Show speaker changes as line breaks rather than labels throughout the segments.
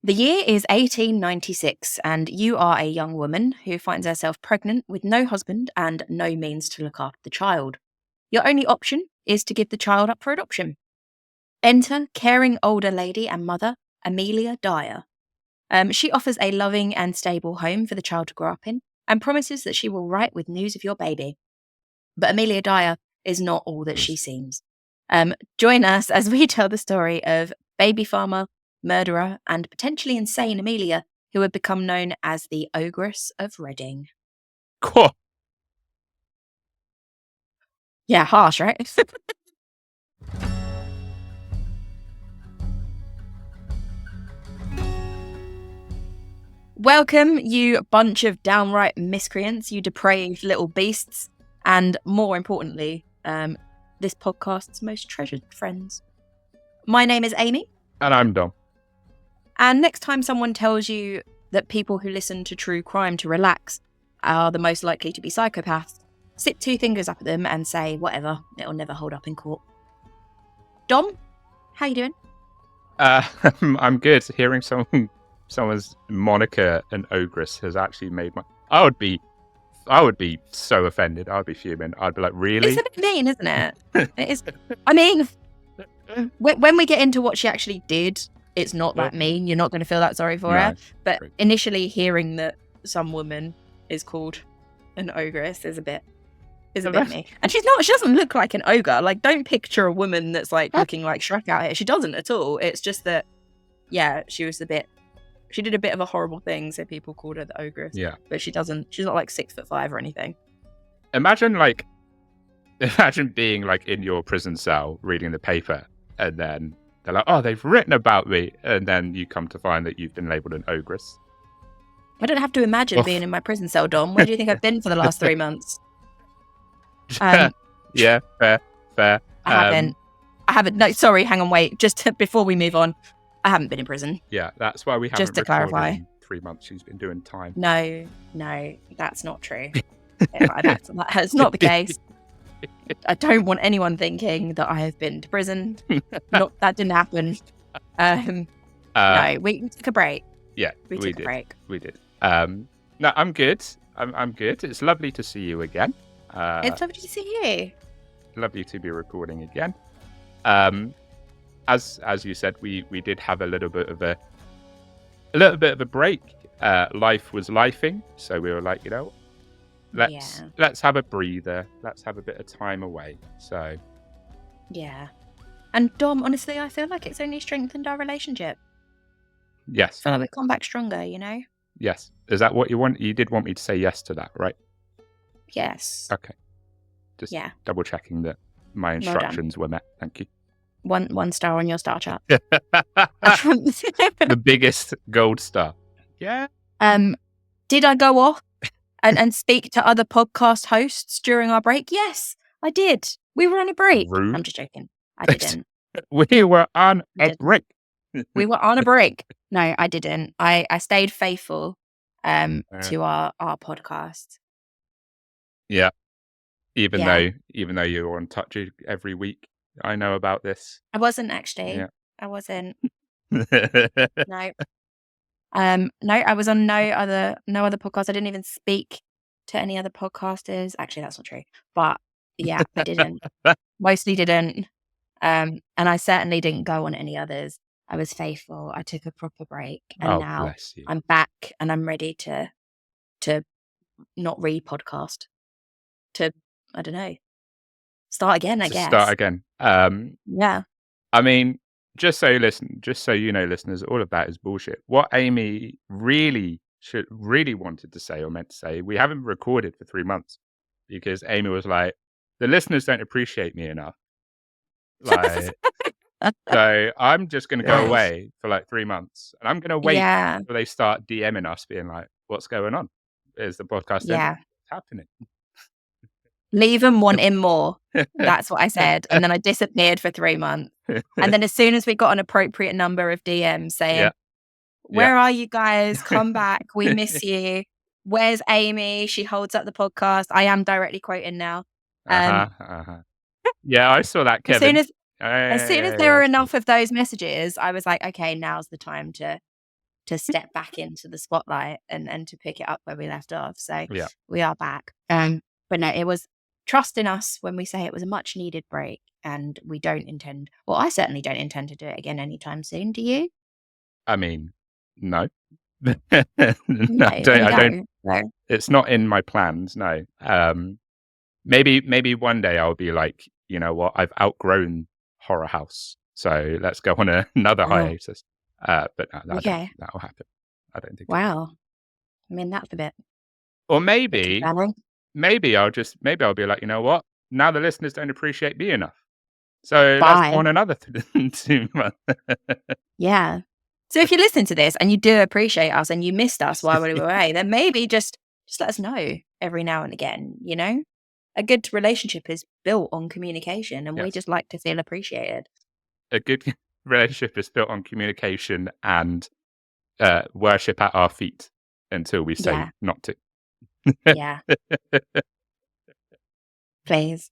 The year is 1896, and you are a young woman who finds herself pregnant with no husband and no means to look after the child. Your only option is to give the child up for adoption. Enter caring older lady and mother, Amelia Dyer. She offers a loving and stable home for the child to grow up in and promises that she will write with news of your baby. But Amelia Dyer is not all that she seems. Join us as we tell the story of baby farmer, murderer, and potentially insane Amelia, who had become known as the Ogress of Reading.
Cool.
Yeah, harsh, right? Welcome, you bunch of downright miscreants, you depraved little beasts, and more importantly, this podcast's most treasured friends. My name is Amy.
And I'm Dom.
And next time someone tells you that people who listen to true crime to relax are the most likely to be psychopaths, stick two fingers up at them and say, whatever, it'll never hold up in court. Dom, how you doing?
I'm good. Hearing someone's moniker an ogress has actually made my... I would be so offended. I'd be fuming. I'd be like, really?
It's a bit mean, isn't it? It is. I mean, when we get into what she actually did, it's not that mean. You're not going to feel that sorry for her. But initially hearing that some woman is called an ogress is a bit mean. And she doesn't look like an ogre. Like, don't picture a woman that's like looking like Shrek out here. She doesn't at all. It's just that, yeah, she did a bit of a horrible thing, so people called her the ogress.
Yeah.
But she's not like 6'5" or anything.
Imagine being like in your prison cell reading the paper, and then they're like, oh, they've written about me, and then you come to find that you've been labelled an ogress.
I don't have to imagine being in my prison cell, Dom. Where do you think I've been for the last 3 months?
Yeah, fair.
I haven't. No, sorry, hang on, wait. Just before we move on, I haven't been in prison.
Yeah, that's why we haven't
just to clarify.
In 3 months she's been doing time.
No, that's not true. That's not the case. I don't want anyone thinking that I have been to prison. That didn't happen. No, we took a break.
Yeah,
we took a break.
We did. No, I'm good. I'm good. It's lovely to see you again.
It's lovely to see you.
Lovely to be recording again. As you said, we did have a little bit of a break. Life was lifing, so we were like, let's have a breather. Let's have a bit of time away. So
yeah. And Dom, honestly, I feel like it's only strengthened our relationship.
Yes.
I feel like we've come back stronger,
Yes. Is that what you want? You did want me to say yes to that, right?
Yes.
Okay. Just double checking that my instructions were met. Thank you.
One star on your star chart.
The biggest gold star. Yeah.
Did I go off and speak to other podcast hosts during our break? Yes, I did. We were on a break.
Rude.
I'm just joking. I didn't.
We were on a break.
We were on a break. No, I didn't. I stayed faithful to our podcast.
Yeah. Even though you were on touch every week, I know about this.
I wasn't actually.
Yeah.
I wasn't. No. No, I was on no other podcast. I didn't even speak to any other podcasters. Actually, that's not true. But yeah, I didn't. Mostly didn't. And I certainly didn't go on any others. I was faithful. I took a proper break, and now I'm back and I'm ready to not re-podcast. To, I don't know, start again. I guess.
Start again.
Yeah.
I mean, just so you know, listeners, all of that is bullshit. What Amy really wanted to say or meant to say, we haven't recorded for 3 months because Amy was like, the listeners don't appreciate me enough. Like, so I'm just going to go away for like 3 months, and I'm going to wait until they start DMing us, being like, "What's going on? Is the podcast happening?"
Leave them wanting more. That's what I said. And then I disappeared for 3 months. And then as soon as we got an appropriate number of DMs saying, where are you guys? Come back. We miss you. Where's Amy? She holds up the podcast. I am directly quoting now.
Yeah, I saw that, Kevin.
As soon as there were enough of those messages, I was like, okay, now's the time to to step back into the spotlight and to pick it up where we left off. So
Yeah.
we are back. But no, it was trust in us when we say it was a much needed break, and we don't intend, well, I certainly don't intend to do it again anytime soon. Do you?
I mean, no.
No,
No,
there you
I don't.
go. No.
It's not in my plans, no. Maybe one day I'll be like, you know what, I've outgrown Horror House, so let's go on another
Wow.
hiatus. But no, I don't
Okay.
think that'll happen. I don't think. It will.
Wow. I mean, that's a bit
Or
concerning.
maybe I'll be like, you know what? Now the listeners don't appreciate me enough, so let's go
Bye.
on another 2 months.
Yeah. So if you listen to this and you do appreciate us and you missed us while we were away, then maybe just let us know every now and again, you know? A good relationship is built on communication, and we
Yes.
just like to feel appreciated.
A good relationship is built on communication and worship at our feet until we say
Yeah.
not to.
Yeah. Please.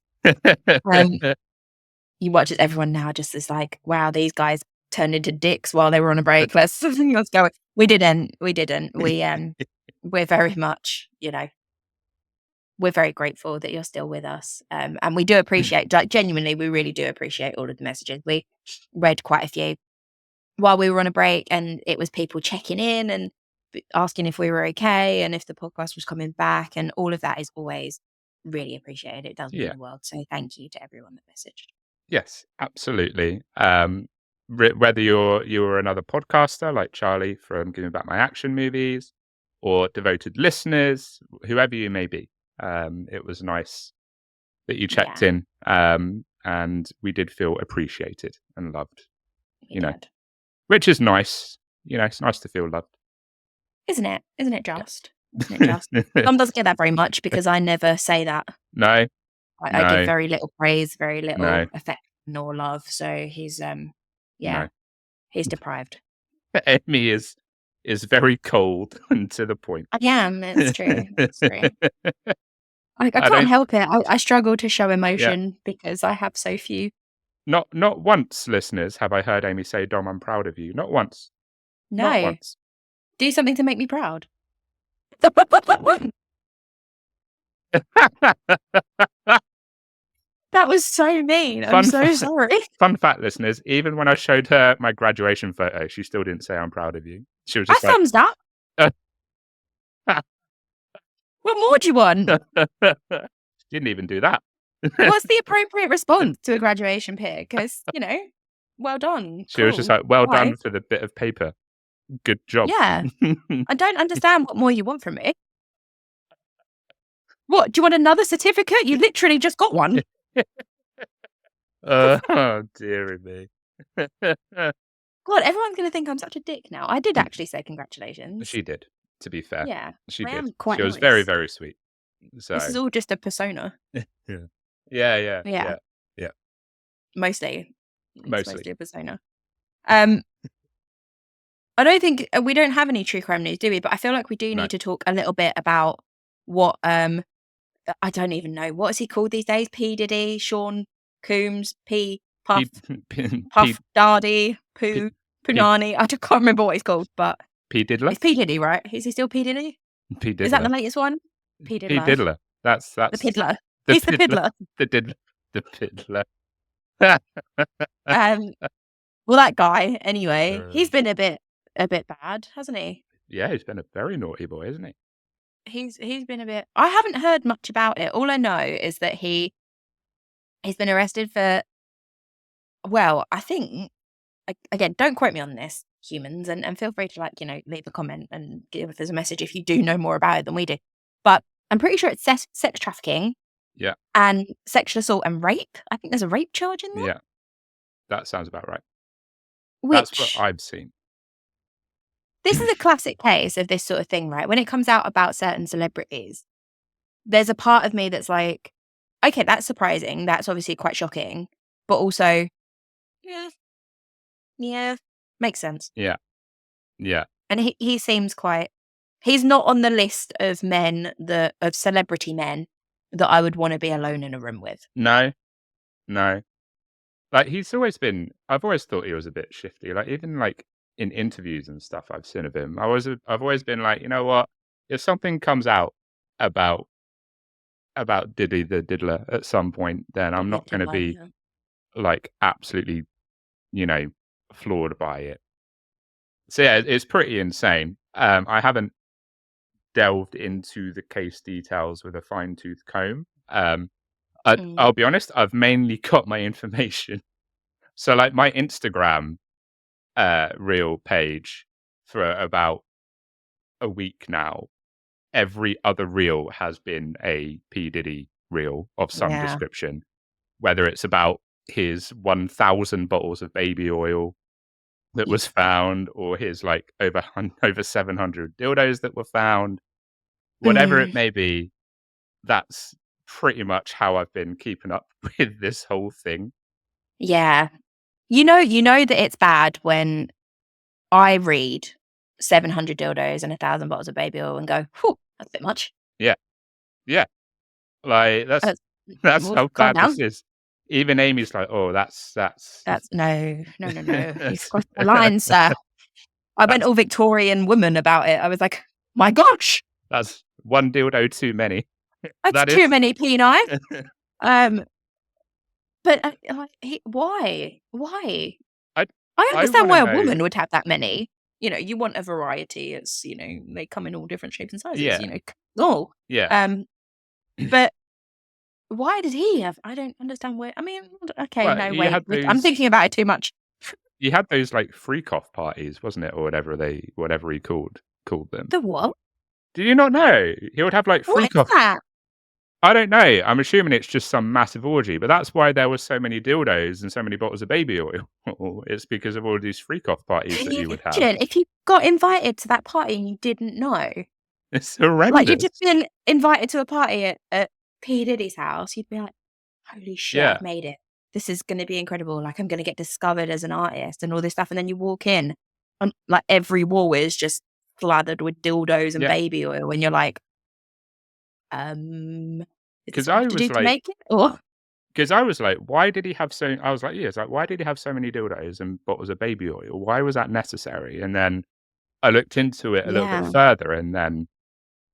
You watch it, everyone now just is like, wow, these guys turned into dicks while they were on a break. Let's go. We didn't. We're very much, you know, we're very grateful that you're still with us. And we do appreciate, like, genuinely, we really do appreciate all of the messages. We read quite a few while we were on a break, and it was people checking in and asking if we were okay and if the podcast was coming back. And all of that is always really appreciated. It does mean
Yeah.
the world. So thank you to everyone that messaged.
Yes, absolutely. Whether you're another podcaster like Charlie from Giving Back My Action Movies, or devoted listeners, whoever you may be, it was nice that you checked in, and we did feel appreciated and loved.
You did.
Which is nice. You know, it's nice to feel loved.
Isn't it? Isn't it just? Isn't it just? Tom doesn't get that very much because I never say that.
No.
I give very little praise, very little affection or love. So he's he's deprived.
Amy is very cold and to the point.
I am. It's true. It's true. I can't help it. I struggle to show emotion because I have so few.
Not once, listeners, have I heard Amy say, "Dom, I'm proud of you." Not once.
No.
Not once.
Do something to make me proud. That was so mean. I'm so sorry.
Fun fact, listeners, even when I showed her my graduation photo, she still didn't say I'm proud of you. She was just like,
thumbs up. What more do you want?
She didn't even do that.
What's the appropriate response to a graduation pic? Because, you know, well done.
She was just like, well done for the bit of paper. Good job.
Yeah. I don't understand what more you want from me. What? Do you want another certificate? You literally just got one.
Oh, dearie me.
God, everyone's going to think I'm such a dick now. I did actually say congratulations.
She did, to be fair.
Yeah.
She
I
did.
am quite
She was
nice.
very, very sweet. So.
This is all just a persona.
Yeah.
Mostly. It's mostly a persona. I don't think we don't have any true crime news, do we? But I feel like we do need to talk a little bit about what I don't even know, what is he called these days? P Diddy, Sean Coombs, Puff Daddy, Punani. I just can't remember what he's called, but
P Diddler.
It's P Diddy, right? Is he still P Diddy?
P Diddler.
Is that the latest one? P Diddler.
P Diddler. That's
the Piddler. He's the Piddler.
The Piddler.
Well, that guy. Anyway, he's been a bit bad, hasn't he?
Yeah, he's been a very naughty boy, isn't he?
He's been a bit. I haven't heard much about it. All I know is that he's been arrested for. Well, I think again, don't quote me on this, humans, and feel free to leave a comment and give us a message if you do know more about it than we do. But I'm pretty sure it's sex trafficking.
Yeah.
And sexual assault and rape. I think there's a rape charge in there.
Yeah, that sounds about right. That's what I've seen.
This is a classic case of this sort of thing, right? When it comes out about certain celebrities, there's a part of me that's like, okay, that's surprising. That's obviously quite shocking. But also, yeah, makes sense.
Yeah.
And he seems he's not on the list of of celebrity men that I would want to be alone in a room with.
No. Like, he's always been, I've always thought he was a bit shifty. Like, even in interviews and stuff I've seen of him, I've always been like, you know what? If something comes out about Diddy the Diddler at some point, then I'm
Did
not going to
like,
be like absolutely, you know, floored by it. So yeah, it's pretty insane. I haven't delved into the case details with a fine tooth comb. I'll be honest, I've mainly got my information. So like my Instagram reel page for about a week now, every other reel has been a P. Diddy reel of some
yeah.
description, whether it's about his 1,000 bottles of baby oil that was found, or his like over 700 dildos that were found, whatever it
Mm,
may be. That's pretty much how I've been keeping up with this whole thing.
yeah. You know that it's bad when I read 700 dildos and 1,000 bottles of baby oil and go, "Whew, that's a bit much."
Yeah, yeah. Like
That's
that's
well,
how
calm
bad this
down.
is. Even Amy's like, "Oh, that's
That's no, no, no, no. You've
that's
crossed the line, sir. I went
that's
all Victorian woman about it. I was like, "My gosh,
that's one dildo too many."
that's
That
too
is.
many peni." Um, but, like, why? Why?
I
I
I
understand
wanna
why a
know.
woman would have that many. You want a variety. It's, they come in all different shapes and sizes,
Yeah,
cool.
yeah.
Um, but why did he have I don't understand where I mean, okay,
Well,
no, wait, I'm
those
thinking about it too much.
you had those, like, freak off parties, wasn't it? Or whatever he called them.
The what?
Did you not know? He would have, like,
What
freak
is
off.
that?
I don't know. I'm assuming it's just some massive orgy, but that's why there was so many dildos and so many bottles of baby oil. It's because of all these freak off parties
Can
that
you
he would have.
imagine if you got invited to that party and you didn't know?
It's
Like, you've just
horrendous.
been invited to a party at P. Diddy's house, you'd be like, "Holy shit,
Yeah,
I've made it. This is gonna be incredible, like, I'm gonna get discovered as an artist and all this stuff," and then you walk in and, like, every wall is just slathered with dildos and
yeah.
baby oil, and you're like, is this
Because
what I have
I
to do
was
to
like,
make it?" Or
because I was like, why did he have so? I was like, yeah, it's like, why did he have so many dildos and bottles of baby oil? Why was that necessary? And then I looked into it a little bit
yeah.
further, and then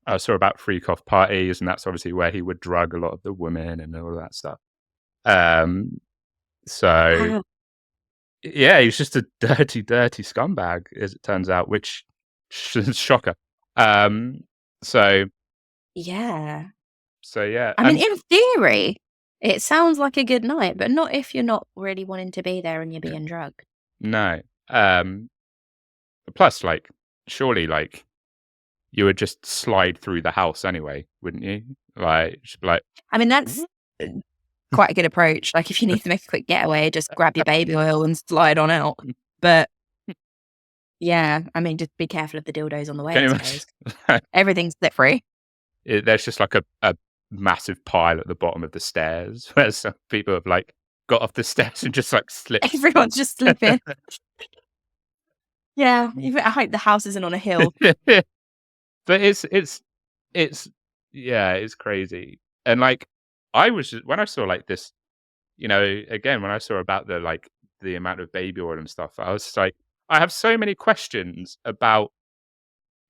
I saw about freak off parties, and that's obviously where he would drug a lot of the women and all of that stuff. Um, so
Wow.
yeah, he's just a dirty, dirty scumbag, as it turns out, which shocker. Um, so
Yeah.
yeah,
I mean,
and
in theory, it sounds like a good night, but not if you're not really wanting to be there and you're being drugged.
no, um, plus, like, surely, like, you would just slide through the house anyway, wouldn't you? Like, just be like,
I mean, that's
"Whoop."
quite a good approach. Like, if you need to make a quick getaway, just grab your baby oil and slide on out. But yeah, I mean, just be careful of the dildos on the way,
Can
I
you imagine?
suppose. Everything's slippery.
There's just like a massive pile at the bottom of the stairs where some people have like got off the stairs and just like slipped.
Everyone's just sleeping. Yeah, I hope the house isn't on a hill.
But it's yeah, it's crazy. And like I was just, when I saw like this, again when I saw about the amount of baby oil and stuff, I was just like, I have so many questions about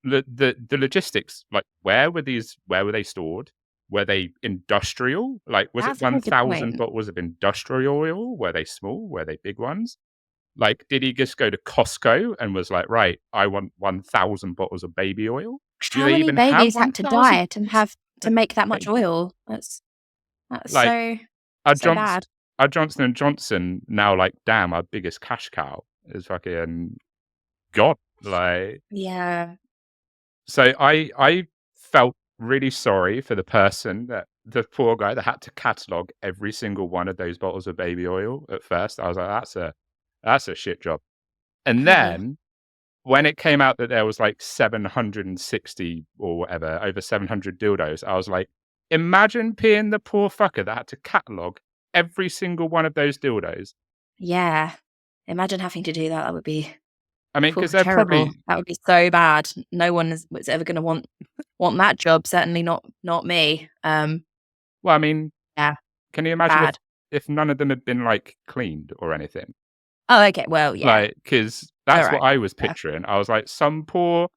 the logistics. Like, where were they stored? Were they industrial? Like, was it
That's a very good
1,000
point.
bottles of industrial oil? Were they small? Were they big ones? Like, did he just go to Costco and was like, right, I want 1,000 bottles of baby oil? Do
How
they
many
even have
babies had to
1,000
die to make that much
baby?
oil? That's
Like,
so
our
so
Johnson,
bad.
our Johnson and Johnson now, like, damn, our biggest cash cow is fucking gone. Like,
Yeah.
so I felt really sorry for the poor guy that had to catalog every single one of those bottles of baby oil at first. I was like, that's a shit job. And then when it came out that there was like 760 or whatever, over 700 dildos, I was like, imagine being the poor fucker that had to catalog every single one of those dildos.
Yeah. Imagine having to do that. That would be
I mean, because they're
terrible.
probably,
That would be so bad. No one was ever gonna want that job, certainly not me.
well, I mean,
Yeah,
can you imagine
bad.
if none of them had been like cleaned or anything?
Oh, okay. Well, yeah.
Like, because That's what
Alright.
I was
Yeah.
picturing. I was like, some poor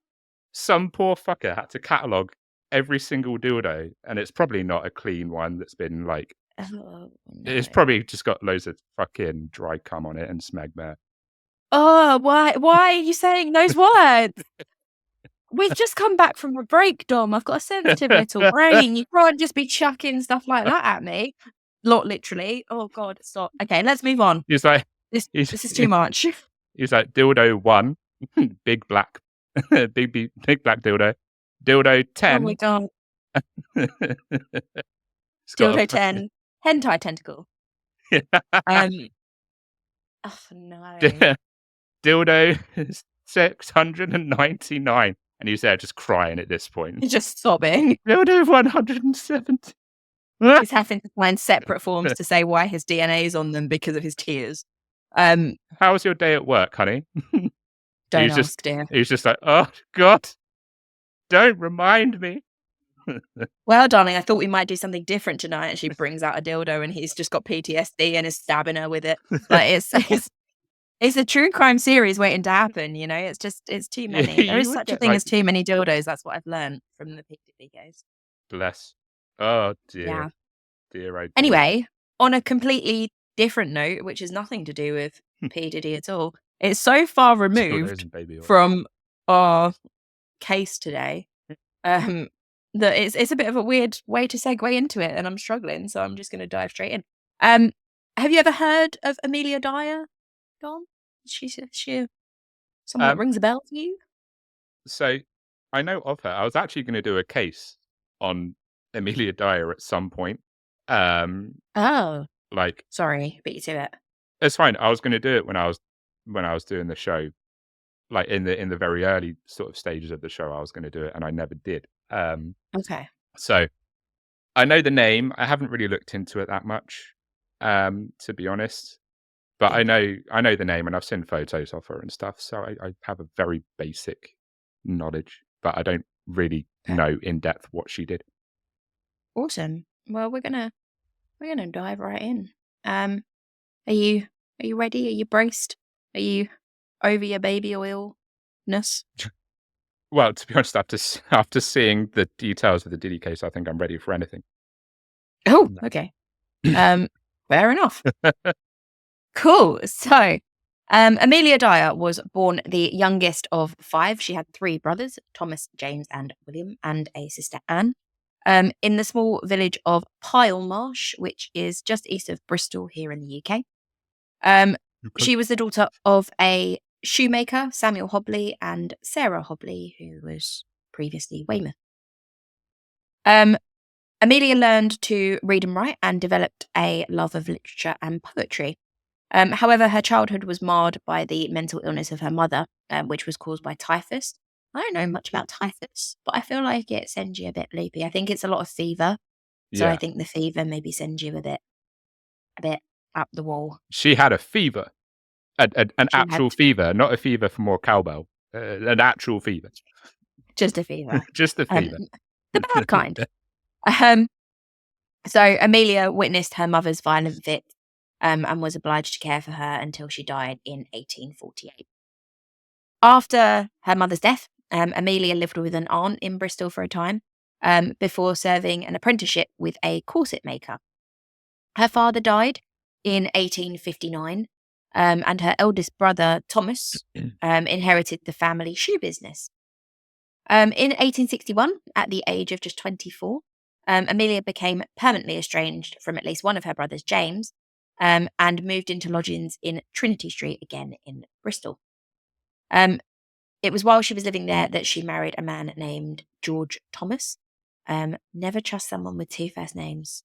fucker had to catalogue every single dildo, and it's probably not a clean one that's been like.
Oh,
It's
no.
probably just got loads of fucking dry cum on it and smegma.
Oh, why are you saying those words? We've just come back from a break, Dom. I've got a sensitive little brain. You can't just be chucking stuff like that at me. Not literally. Oh God, stop. Okay, let's move on.
He's like,
This
he's
is too much.
he's like dildo 1, big black, big black dildo. Dildo
Oh my
10.
God.
It's got a
Dildo
fucking
10. Hentai tentacle. Oh no.
dildo 699, and he's there just crying at this point.
He's just sobbing.
Dildo 170.
He's having to find separate forms to say why his DNA is on them because of his tears.
How was your day at work, honey?
Don't ask, dear.
He's just like, oh God, don't remind me.
Well, darling, I thought we might do something different tonight. And she brings out a dildo and he's just got PTSD and is stabbing her with it. Like it's a true crime series waiting to happen, you know? It's too many. There is
You would
such a
get
thing
like,
as too many dildos. That's what I've learned from the PTSD case.
bless. Oh dear.
Yeah.
Dear, oh dear.
Anyway, on a completely different note, which has nothing to do with P. Diddy at all, it's so far removed from our case today that it's a bit of a weird way to segue into it, and I'm struggling, so I'm just going to dive straight in. Have you ever heard of Amelia Dyer, Dom? She someone that rings a bell for you?
So I know of her. I was actually going to do a case on Amelia Dyer at some point.
Oh,
Like,
sorry, beat you to it.
it's fine. I was going to do it when I was doing the show, like in the very early sort of stages of the show. I was going to do it, and I never did.
Okay.
So I know the name. I haven't really looked into it that much, to be honest. But I know the name, and I've seen photos of her and stuff. So I have a very basic knowledge, but I don't really know in depth what she did.
Awesome. Well, we're gonna dive right in. Are you ready? Are you braced? Are you over your baby oilness?
Well, to be honest, after seeing the details of the Diddy case, I think I'm ready for anything.
Oh, okay. Fair enough. Cool. So, Amelia Dyer was born the youngest of 5. She had 3 brothers, Thomas, James, and William, and a sister, Anne, in the small village of Pilemarsh, which is just east of Bristol here in the UK. She was the daughter of a shoemaker, Samuel Hobley, and Sarah Hobley, who was previously Weymouth. Amelia learned to read and write and developed a love of literature and poetry. However, her childhood was marred by the mental illness of her mother, which was caused by typhus. I don't know much about typhus, but I feel like it sends you a bit loopy. I think it's a lot of fever. So
Yeah.
I think the fever maybe sends you a bit up the wall.
She had a fever, an actual fever, not a fever for more cowbell. An actual fever.
Just a fever.
Just a fever.
The bad kind. So Amelia witnessed her mother's violent fit and was obliged to care for her until she died in 1848. After her mother's death, Amelia lived with an aunt in Bristol for a time before serving an apprenticeship with a corset maker. Her father died in 1859, and her eldest brother, Thomas, inherited the family shoe business. In 1861, at the age of just 24, Amelia became permanently estranged from at least one of her brothers, James, and moved into lodgings in Trinity Street, again in Bristol. It was while she was living there that she married a man named George Thomas. Never trust someone with 2 first names.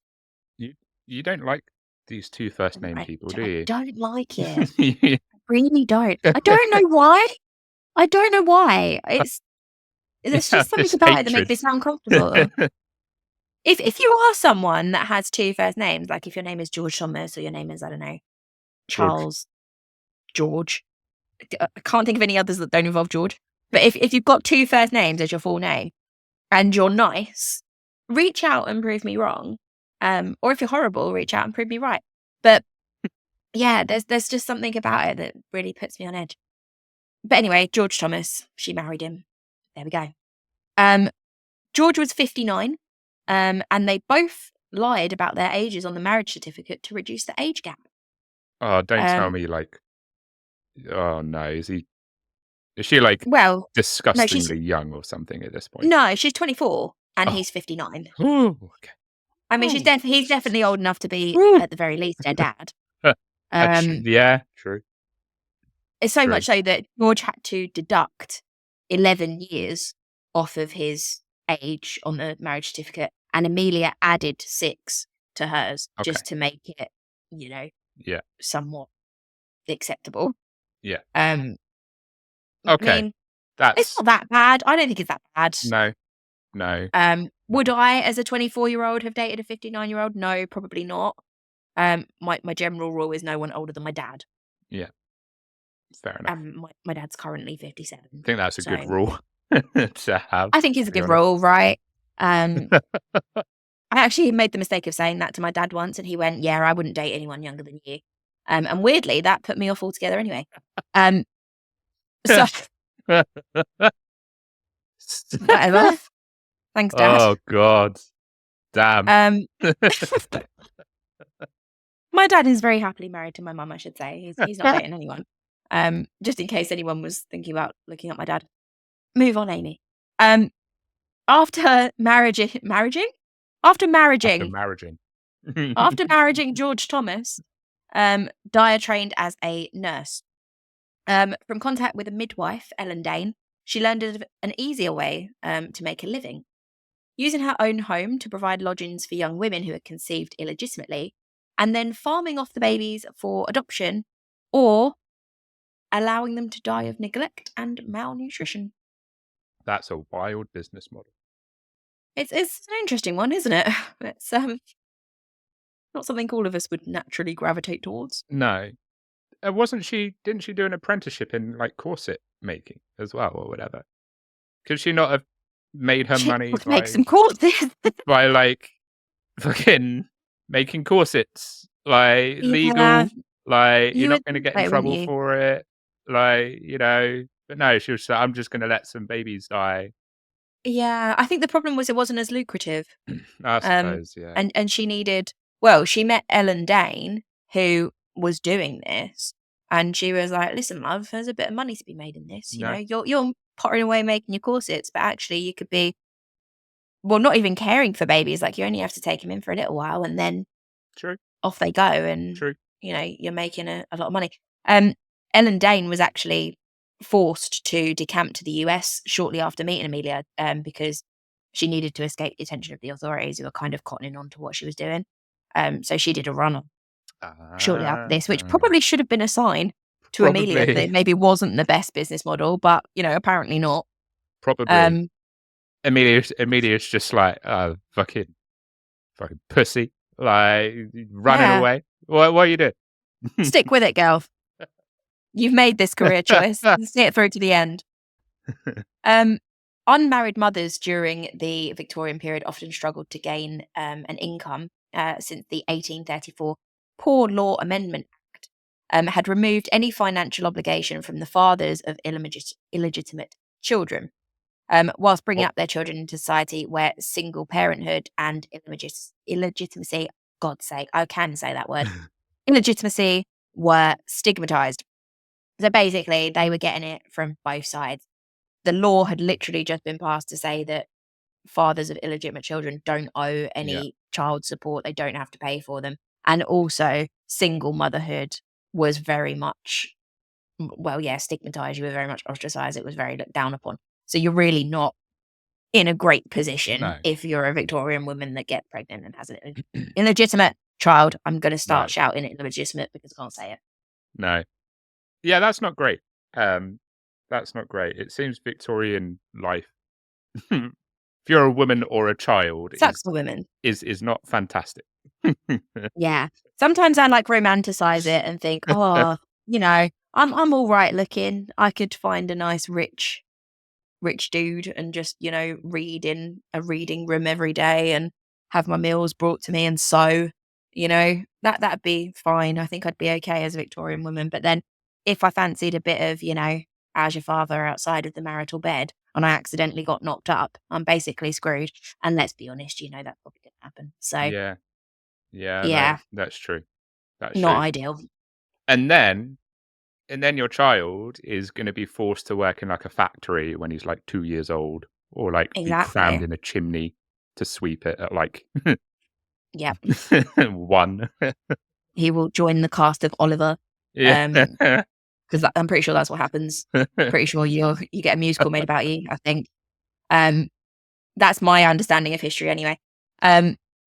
You don't like these 2 first name people, do you?
I don't like it. I really don't. I don't know why. There's just something about it that makes me sound uncomfortable. If you are someone that has 2 first names, like if your name is George Thomas or your name is, I don't know, Charles George. I can't think of any others that don't involve George. But if you've got 2 first names as your full name and you're nice, reach out and prove me wrong. Or if you're horrible, reach out and prove me right. But yeah, there's just something about it that really puts me on edge. But anyway, George Thomas, she married him. There we go. George was 59, and they both lied about their ages on the marriage certificate to reduce the age gap.
Oh, don't tell
Um,
me, like, oh no, is she like
well, no,
disgustingly young or something at this point?
she's 24 and
Oh,
he's 59.
okay.
I mean,
Oh,
he's definitely old enough to be,
woo.
at the very least, their dad. Um,
Yeah, true,
it's so
true.
much so that George had to deduct 11 years off of his age on the marriage certificate, and Amelia added 6 to hers
Okay,
just to make it, you know,
yeah,
somewhat acceptable.
yeah.
I
Okay,
mean, it's
that's
not that bad. I don't think it's that bad.
no, no, no.
Would I, as a 24-year-old, have dated a 59-year-old? No, probably not. My general rule is no one older than my dad.
Yeah, fair enough.
My dad's currently 57,
I think that's a good
so
rule to have,
I think it's
to
a
be
good
honest.
rule, right? I actually made the mistake of saying that to my dad once, and he went, "Yeah, I wouldn't date anyone younger than you." And weirdly, that put me off altogether anyway. Um, so whatever. Thanks, Dad.
Oh god, damn.
Um, my dad is very happily married to my mum, I should say. He's not dating anyone. Just in case anyone was thinking about looking up my dad. Move on, Amy. Um, after marrying? After
After
marrying
marrying.
After marrying George Thomas, Dyer trained as a nurse. From contact with a midwife, Ellen Dane, she learned an easier way to make a living. Using her own home to provide lodgings for young women who had conceived illegitimately, and then farming off the babies for adoption, or allowing them to die of neglect and malnutrition.
That's a wild business model.
It's an interesting one, isn't it? It's not something all of us would naturally gravitate towards.
No. Didn't she do an apprenticeship in, like, corset making as well or whatever? Could she not have made her
She
money
would make some courses.
by, like, fucking making corsets? Like,
Yeah,
legal, like, you're
you
not
would
gonna
think
get in
so, wouldn't
trouble
you?
for it, like, but no, she was like, "I'm just gonna let some babies die."
Yeah, I think the problem was it wasn't as lucrative.
I
Um,
suppose, yeah.
and she needed, well, she met Ellen Dane, who was doing this, and she was like, "Listen, love, there's a bit of money to be made in this. You know,
No,
you're pottering away making your corsets, but actually you could be, well, not even caring for babies. Like you only have to take them in for a little while, and then
true,
off they go, and
true.
you're making a lot of money." Um, Ellen Dane was actually forced to decamp to the US shortly after meeting Amelia, because she needed to escape the attention of the authorities who were kind of cottoning on to what she was doing. So she did a run shortly after
Ah,
this, which probably should have been a sign to Amelia that
probably,
it maybe wasn't the best business model, but apparently not.
probably.
Um,
Amelia's just like, "Oh, fucking pussy," like, running
yeah,
away. What are you doing?
stick with it, girl. You've made this career choice. See it through to the end. Um, Unmarried mothers during the Victorian period often struggled to gain an income, since the 1834 Poor Law Amendment Act had removed any financial obligation from the fathers of illegitimate children, whilst bringing
What?
up their children into society where single parenthood and illegitimacy, God's sake, I can say that word, illegitimacy, were stigmatized. So basically, they were getting it from both sides. The law had literally just been passed to say that fathers of illegitimate children don't owe
Yeah,
any child support, they don't have to pay for them. And also, single motherhood was very much, well, yeah, stigmatized. You were very much ostracized. It was very looked down upon. So you're really not in a great position
no,
if you're a Victorian woman that gets pregnant and has an illegitimate child. I'm going to
no,
start shouting illegitimate because I can't say it.
no. Yeah, that's not great. Um, that's not great. It seems Victorian life, if you're a woman or a child,
Sucks for women.
is not fantastic.
Yeah. Sometimes I like romanticize it and think, oh, I'm all right looking. I could find a nice rich dude and just, read in a reading room every day and have my meals brought to me and sew. That'd be fine. I think I'd be okay as a Victorian woman. But then if I fancied a bit of, as your father outside of the marital bed and I accidentally got knocked up, I'm basically screwed. And let's be honest, that's probably going to happen. So,
Yeah, no,
yeah,
that's true. That's
not
true.
ideal.
And then your child is going to be forced to work in like a factory when he's like 2 years old, or like be crammed
Exactly.
in a chimney to sweep it at like
Yep.
1.
He will join the cast of Oliver.
Yeah.
Um, because I'm pretty sure that's what happens. Pretty sure you get a musical made about you, I think. Um, that's my understanding of history anyway.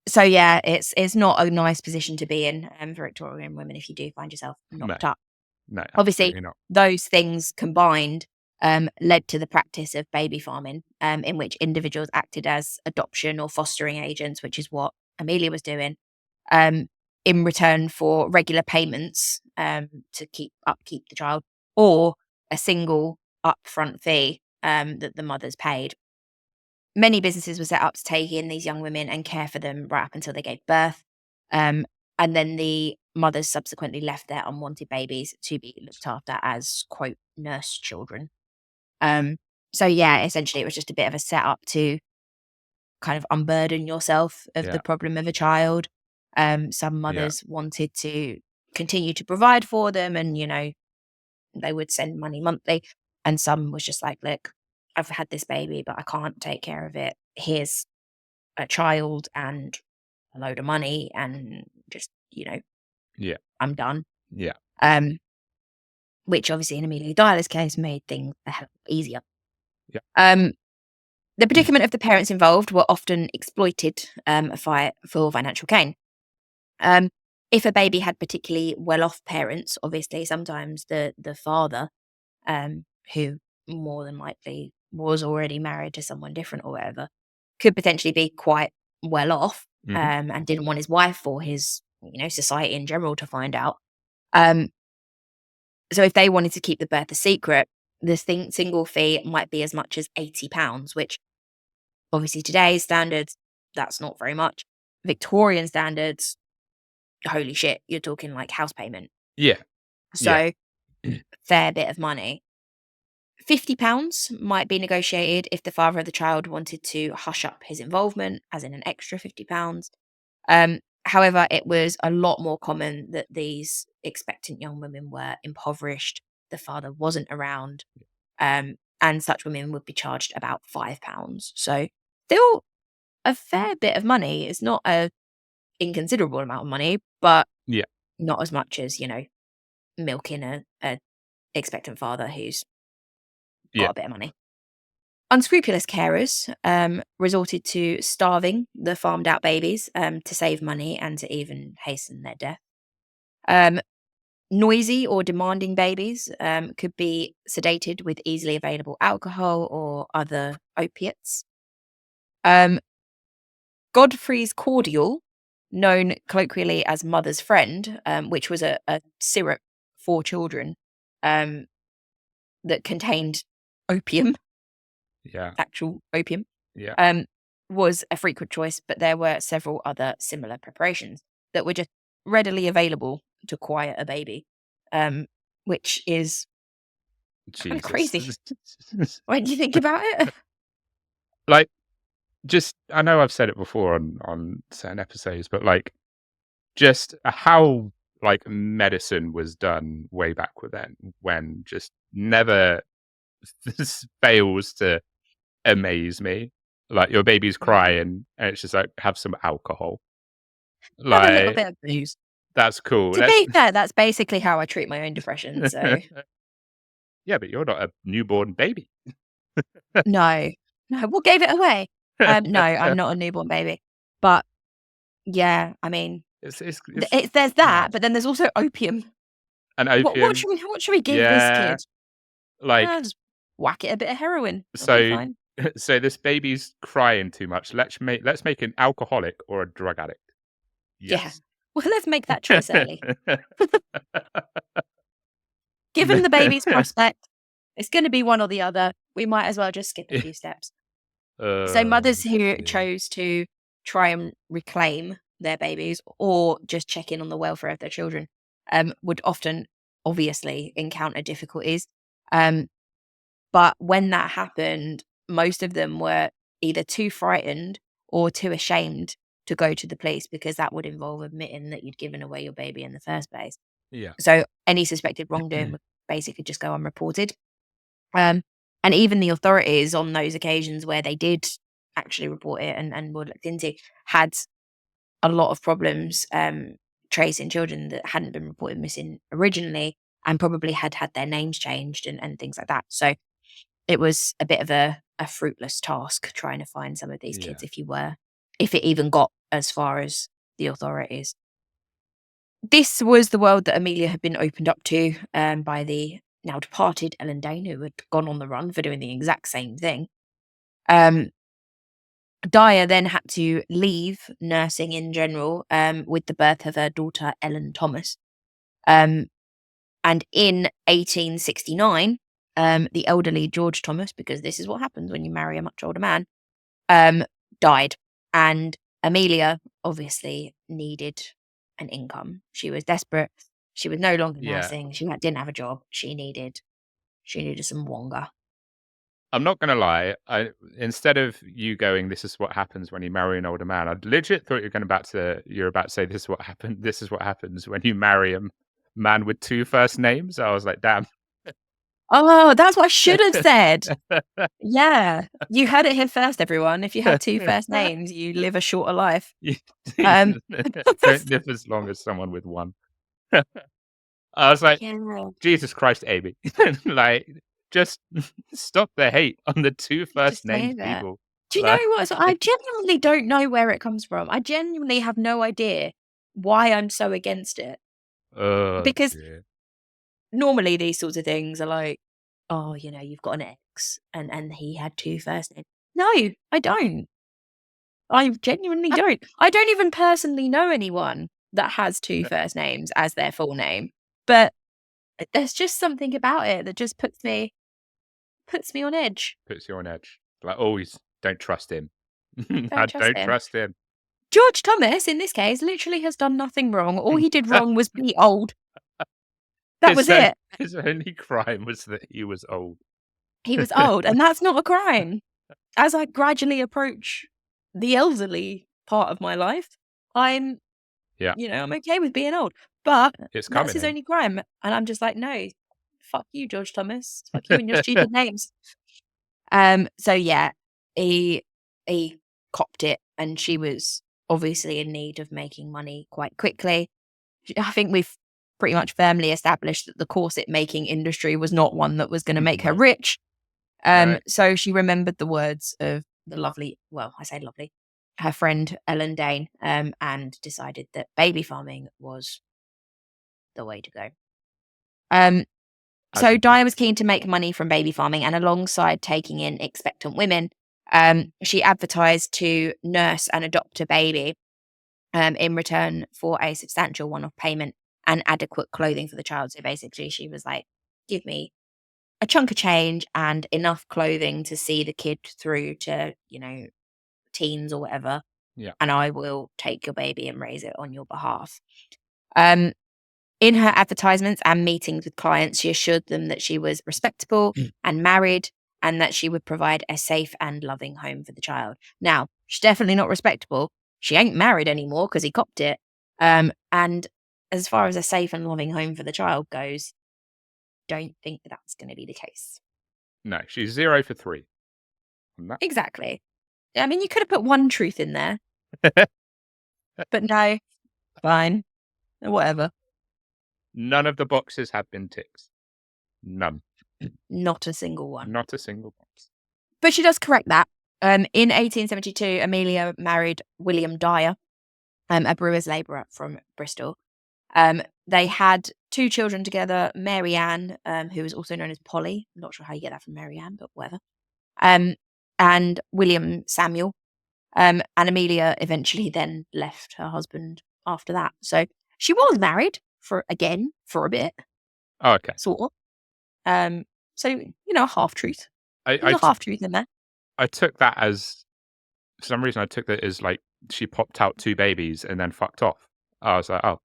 So yeah, it's not a nice position to be in for Victorian women if you do find yourself
No,
knocked up.
no,
Obviously,
absolutely not.
those things combined led to the practice of baby farming, in which individuals acted as adoption or fostering agents, which is what Amelia was doing, um, in return for regular payments to upkeep the child, or a single upfront fee that the mothers paid. Many businesses were set up to take in these young women and care for them right up until they gave birth. Um, and then the mothers subsequently left their unwanted babies to be looked after as, quote, nurse children. Um, so, yeah, essentially, it was just a bit of a setup to kind of unburden yourself of
Yeah,
the problem of a child. Some
yeah,
mothers wanted to continue to provide for them and, they would send money monthly. And some was just like, look, I've had this baby, but I can't take care of it. Here's a child and a load of money and just,
yeah,
I'm done.
yeah,
Um, which obviously in Amelia Dyer's case made things a hell of a lot easier.
yeah.
Um, the predicament of the parents involved were often exploited for financial gain. Um, if a baby had particularly well-off parents, obviously sometimes the father, who more than likely was already married to someone different or whatever, could potentially be quite well off,
Mhm.
and didn't want his wife or his, society in general to find out. Um, so if they wanted to keep the birth a secret, the single fee might be as much as £80, which obviously today's standards, that's not very much. Victorian standards, holy shit, you're talking like house payment.
Yeah, yeah,
So fair bit of money. £50 might be negotiated if the father of the child wanted to hush up his involvement, as in an extra £50. However, it was a lot more common that these expectant young women were impoverished, the father wasn't around, and such women would be charged about £5. So still a fair bit of money. It's not a inconsiderable amount of money, but
yeah,
not as much as, milking a expectant father who's
yeah,
got a bit of money. Unscrupulous carers resorted to starving the farmed out babies to save money and to even hasten their death. Um, Noisy or demanding babies could be sedated with easily available alcohol or other opiates. Um, Godfrey's cordial, known colloquially as mother's friend, which was a syrup for children um, that contained opium,
yeah,
actual opium,
yeah,
um, was a frequent choice, but there were several other similar preparations that were just readily available to quiet a baby, um, which is kind of
Jesus.
crazy when you think about it.
Like, just I know I've said it before on certain episodes, but, like, just how, like, medicine was done way back with then, when just never fails to amaze me. Like, your baby's
Mhm.
crying, and it's just like, "Have some alcohol."
Have a little
Like,
bit of booze.
that's cool.
To
Let's
be fair, that's basically how I treat my own depression. So
Yeah, but you're not a newborn baby.
no, no, what gave it away? No, I'm not a newborn baby, but yeah, I mean,
It's
there's that,
mad.
but then there's also opium.
And
What
opium,
should we give this
yeah,
kid?
like,
Just whack it a bit of heroin. It'll be
so
fine.
so this baby's crying too much. Let's make an alcoholic or a drug addict.
Yeah.
Yes.
Well, let's make that choice early. Given the baby's prospect, it's going to be one or the other. We might as well just skip a few steps. So,
Oh,
mothers who
dear.
chose to try and reclaim their babies or just check in on the welfare of their children would often, obviously, encounter difficulties. Um, But when that happened, most of them were either too frightened or too ashamed to go to the police, because that would involve admitting that you'd given away your baby in the first place.
Yeah.
So any suspected wrongdoing would basically just go unreported. Um, and even the authorities on those occasions where they did actually report it and were looked into, had a lot of problems tracing children that hadn't been reported missing originally, and probably had their names changed and things like that. So it was a bit of a fruitless task trying to find some of these
Yeah.
kids, if it even got as far as the authorities. This was the world that Amelia had been opened up to by the now departed Ellen Dane, who had gone on the run for doing the exact same thing. Um, Dyer then had to leave nursing in general with the birth of her daughter, Ellen Thomas. And in 1869, the elderly George Thomas, because this is what happens when you marry a much older man, died. And Amelia obviously needed an income. She was desperate. She was no longer
Yeah.
nursing. She didn't have a job. She needed some wonga.
I'm not gonna lie. Instead of you going, "This is what happens when you marry an older man," I legit thought you're about to say, "This is what happened. This is what happens when you marry a man with 2 first names." I was like, "Damn."
Oh, that's what I should have said. Yeah. You heard it here first, everyone. If you have two first names, you live a shorter life.
You
Um,
don't live as long as someone with one. I was like,
yeah,
"Jesus Christ, Amy." Like, just stop the hate on the 2 first
just say
names
that.
people.
Do you
Like,
know what? So I genuinely don't know where it comes from. I genuinely have no idea why I'm so against it.
oh,
Because
dear.
normally these sorts of things are like, oh, you've got an ex and he had two first names. No, I don't. I genuinely don't. I don't even personally know anyone that has two first names as their full name. But there's just something about it that just puts me on edge.
Puts you on edge. Like, always don't trust him. I
Don't trust
don't
him.
trust him.
George Thomas, in this case, literally has done nothing wrong. All he did wrong was be old. That was
His o
it.
his only crime was that he was old.
He was old, and that's not a crime. As I gradually approach the elderly part of my life, I'm,
Yeah,
I'm okay with being old. But
it's
that's
coming
his
in.
only crime. And I'm just like, no, fuck you, George Thomas. Fuck you and your stupid names. So yeah, he he copped it, and she was obviously in need of making money quite quickly. I think we've pretty much firmly established that the corset making industry was not one that was going to make her
No,
rich.
no.
So she remembered the words of the lovely, well, I say lovely, her friend Ellen Dane, and decided that baby farming was the way to go. Um,
As
so
you do.
Dyer was keen to make money from baby farming, and alongside taking in expectant women, she advertised to nurse and adopt a baby in return for a substantial one-off payment and adequate clothing for the child. So basically, she was like, give me a chunk of change and enough clothing to see the kid through to, teens or whatever,
Yeah.
and I will take your baby and raise it on your behalf. Um, in her advertisements and meetings with clients, she assured them that she was respectable and married, and that she would provide a safe and loving home for the child. Now, she's definitely not respectable. She ain't married anymore because he copped it. And as far as a safe and loving home for the child goes, don't think that that's going to be the case.
No, she's 0 for 3 on that.
Exactly. I mean, you could have put one truth in there, but no, fine, whatever.
None of the boxes have been ticked. None.
Not a single one.
Not a single box.
But she does correct that. In 1872, Amelia married William Dyer, a brewer's labourer from Bristol. They had two children together, Mary Ann, who was also known as Polly. I'm not sure how you get that from Mary Ann, but whatever. And William Samuel. And Amelia eventually then left her husband after that. So she was married for a bit,
Oh, okay.
sort of. So, a half truth.
I
There's
I
a
t
half truth in there.
I took that as for some reason, I took that as, like, she popped out 2 babies and then fucked off. I was like, "Oh."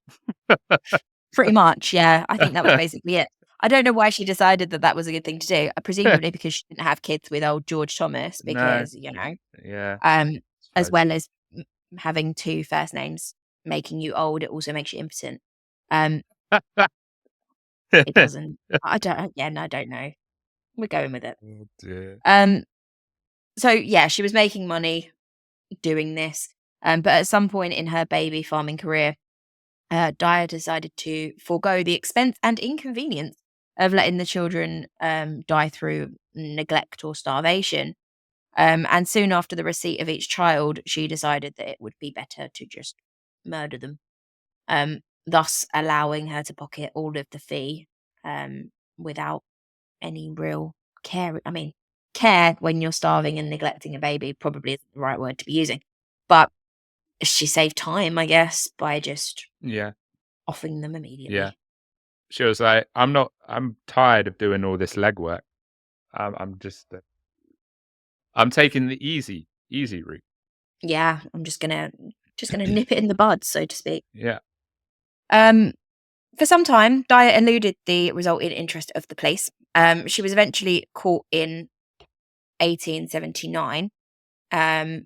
Pretty much, yeah. I think that was basically it. I don't know why she decided that that was a good thing to do. Presumably because she didn't have kids with old George Thomas
No.
because, you know,
Yeah.
as
Suppose.
well as having 2 first names making you old, it also makes you impotent. Um, it doesn't. I don't. Yeah, no, I don't know. We're going with it.
Oh dear.
Um, so yeah, she was making money doing this, but at some point in her baby farming career, Dyer decided to forego the expense and inconvenience of letting the children die through neglect or starvation. And soon after the receipt of each child, she decided that it would be better to just murder them, thus allowing her to pocket all of the fee without any real care. I mean, care when you're starving and neglecting a baby probably isn't the right word to be using. But she saved time, I guess, by just
Yeah.
offing them
Yeah.
immediately.
She was like, I'm tired of doing all this legwork. I'm just, I'm taking the easy route.
Yeah, I'm just gonna nip it in the bud, so to speak.
Yeah.
Um, for some time, Dyer eluded the resulting interest of the police. She was eventually caught in 1879 um,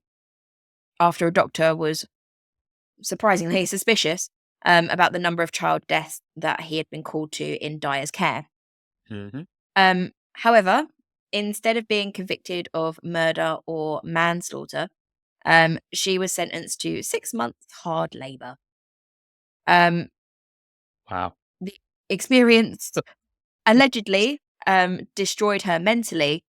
after a doctor was surprisingly suspicious about the number of child deaths that he had been called to in Dyer's care.
Hmm.
However, instead of being convicted of murder or manslaughter, she was sentenced to 6 months hard labour. Um,
Wow.
the experience allegedly destroyed her mentally,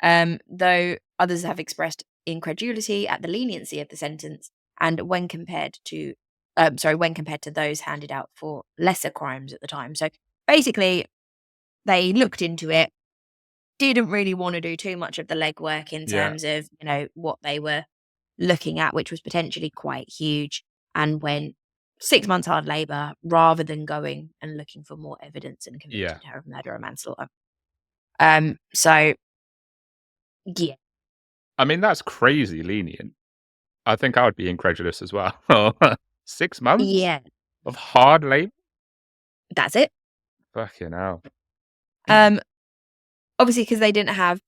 though others have expressed incredulity at the leniency of the sentence, and when compared to those handed out for lesser crimes at the time. So basically, they looked into it, didn't really want to do too much of the legwork in
Yeah.
terms of what they were looking at, which was potentially quite huge, and went 6 months hard labour rather than going and looking for more evidence and
Yeah.
convicted her of murder or manslaughter. So yeah,
I mean, that's crazy lenient. I think I would be incredulous as well. 6 months
yeah,
of hard labor?
that's it.
Fucking hell.
Um, obviously, because they didn't have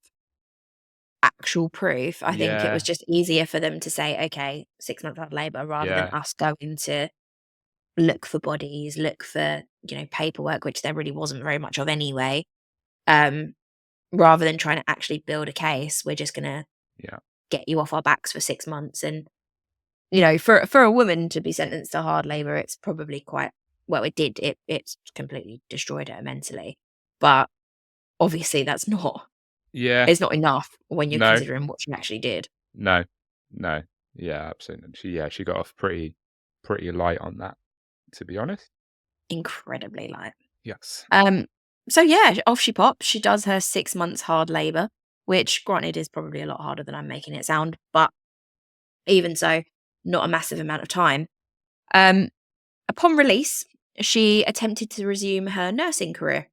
actual proof, I think it was
Yeah.
just easier for them to say, okay, 6 months hard labour, rather than
Yeah.
us going to look for bodies, look for paperwork, which there really wasn't very much of anyway. Um, rather than trying to actually build a case, we're just gonna
Yeah.
get you off our backs for 6 months. And for a woman to be sentenced to hard labour, it's probably quite well. It did. It's completely destroyed her mentally. But obviously, that's not.
Yeah.
It's not enough when you're
No.
considering what she actually did.
No. No. Yeah, absolutely. She got off pretty light on that, to be honest.
Incredibly light.
Yes.
Um. So yeah, off she pops. She does her 6 months hard labour, which, granted, is probably a lot harder than I'm making it sound, but even so, not a massive amount of time. Um. Upon release, she attempted to resume her nursing career.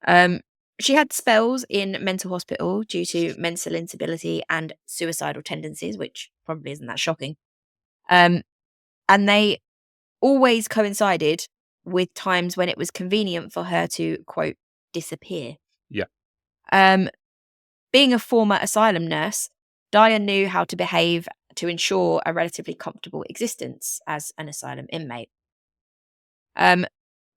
Um, she had spells in mental hospital due to mental instability and suicidal tendencies, which probably isn't that shocking. Um, and they always coincided with times when it was convenient for her to, quote, disappear.
Yeah.
Um, being a former asylum nurse, Dyer knew how to behave to ensure a relatively comfortable existence as an asylum inmate. Um,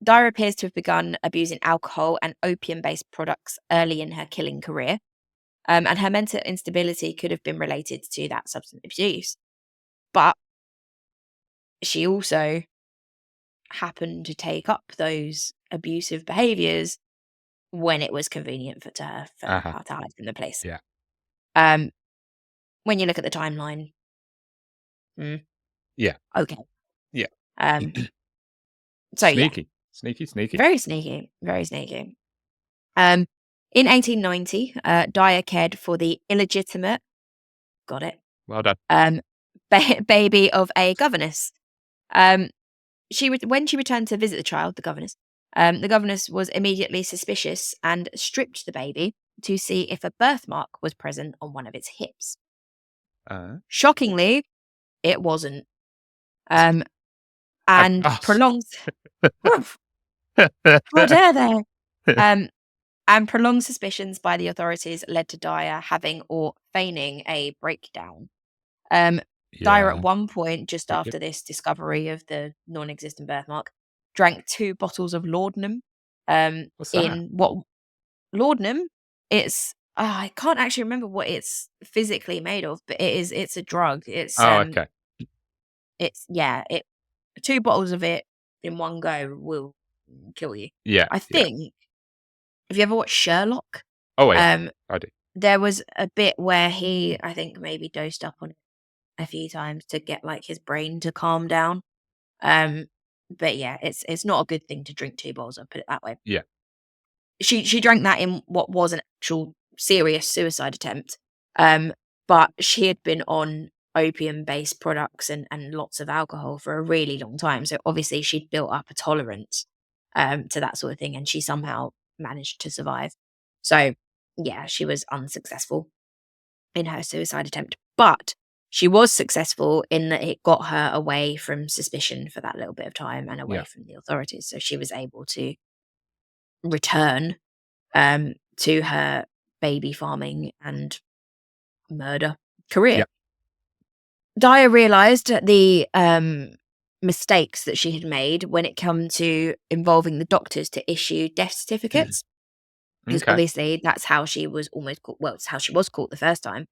Dyer appears to have begun abusing alcohol and opium based products early in her killing career, and her mental instability could have been related to that substance abuse. But she also happened to take up those abusive behaviors when it was convenient for
Uh-huh.
her to hide from the police.
Yeah.
Um, when you look at the timeline, mm,
Yeah.
okay.
Yeah.
Um, so yeah,
Sneaky. Sneaky, sneaky.
very sneaky, very sneaky. Um, in 1890, Dyer cared for the illegitimate, got it,
Well done.
um, baby of a governess. Um, when she returned to visit the child, the governess was immediately suspicious and stripped the baby to see if a birthmark was present on one of its hips.
Uh,
Shockingly, it wasn't. Um,
I
and
gasped.
prolonged. Oof, how dare they? And prolonged suspicions by the authorities led to Dyer having or feigning a breakdown. Um, Dyer, at
Yeah.
one point, just
Yep, yep.
after this discovery of the non existent birthmark, drank 2 bottles of laudanum.
What's that?
In what laudanum? It's I can't actually remember what it's physically made of, but it's a drug.
Oh, okay.
It's yeah, it 2 bottles of it in one go will kill you.
Yeah,
I
yeah.
think have you ever watched Sherlock?
Oh, yeah.
Um,
I do.
there was a bit where he, I think, maybe dosed up on it a few times to get, like, his brain to calm down. Um, but yeah, it's not a good thing to drink 2 bottles, I'll put it that way.
Yeah.
She drank that in what was an actual serious suicide attempt, um, but she had been on opium-based products and lots of alcohol for a really long time, so obviously she'd built up a tolerance, to that sort of thing, and she somehow managed to survive. So, yeah, she was unsuccessful in her suicide attempt, but she was successful in that it got her away from suspicion for that little bit of time and away
Yeah.
from the authorities, so she was able to return to her baby farming and murder career.
Yeah.
Dyer realized the mistakes that she had made when it come to involving the doctors to issue death certificates, because
Okay.
obviously that's how she was almost caught. Well, it's how she was caught the first time,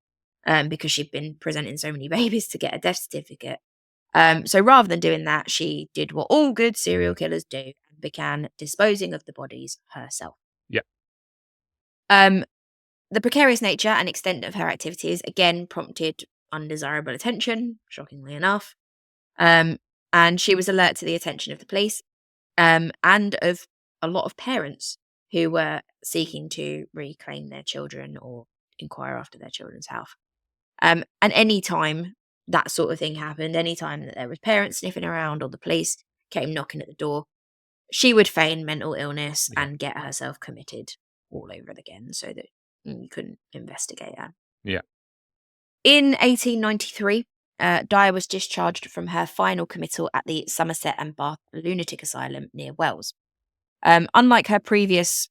because she'd been presenting so many babies to get a death certificate. So rather than doing that, she did what all good serial killers do and began disposing of the bodies herself.
Yeah.
Um, The precarious nature and extent of her activities again prompted undesirable attention, shockingly enough. And she was alert to the attention of the police, and of a lot of parents who were seeking to reclaim their children or inquire after their children's health. And any time that sort of thing happened, any time that there was parents sniffing around or the police came knocking at the door, she would feign mental illness
Yeah.
and get herself committed all over again so that you couldn't investigate her.
Yeah.
In 1893, Dyer was discharged from her final committal at the Somerset and Bath Lunatic Asylum near Wells. Unlike her previous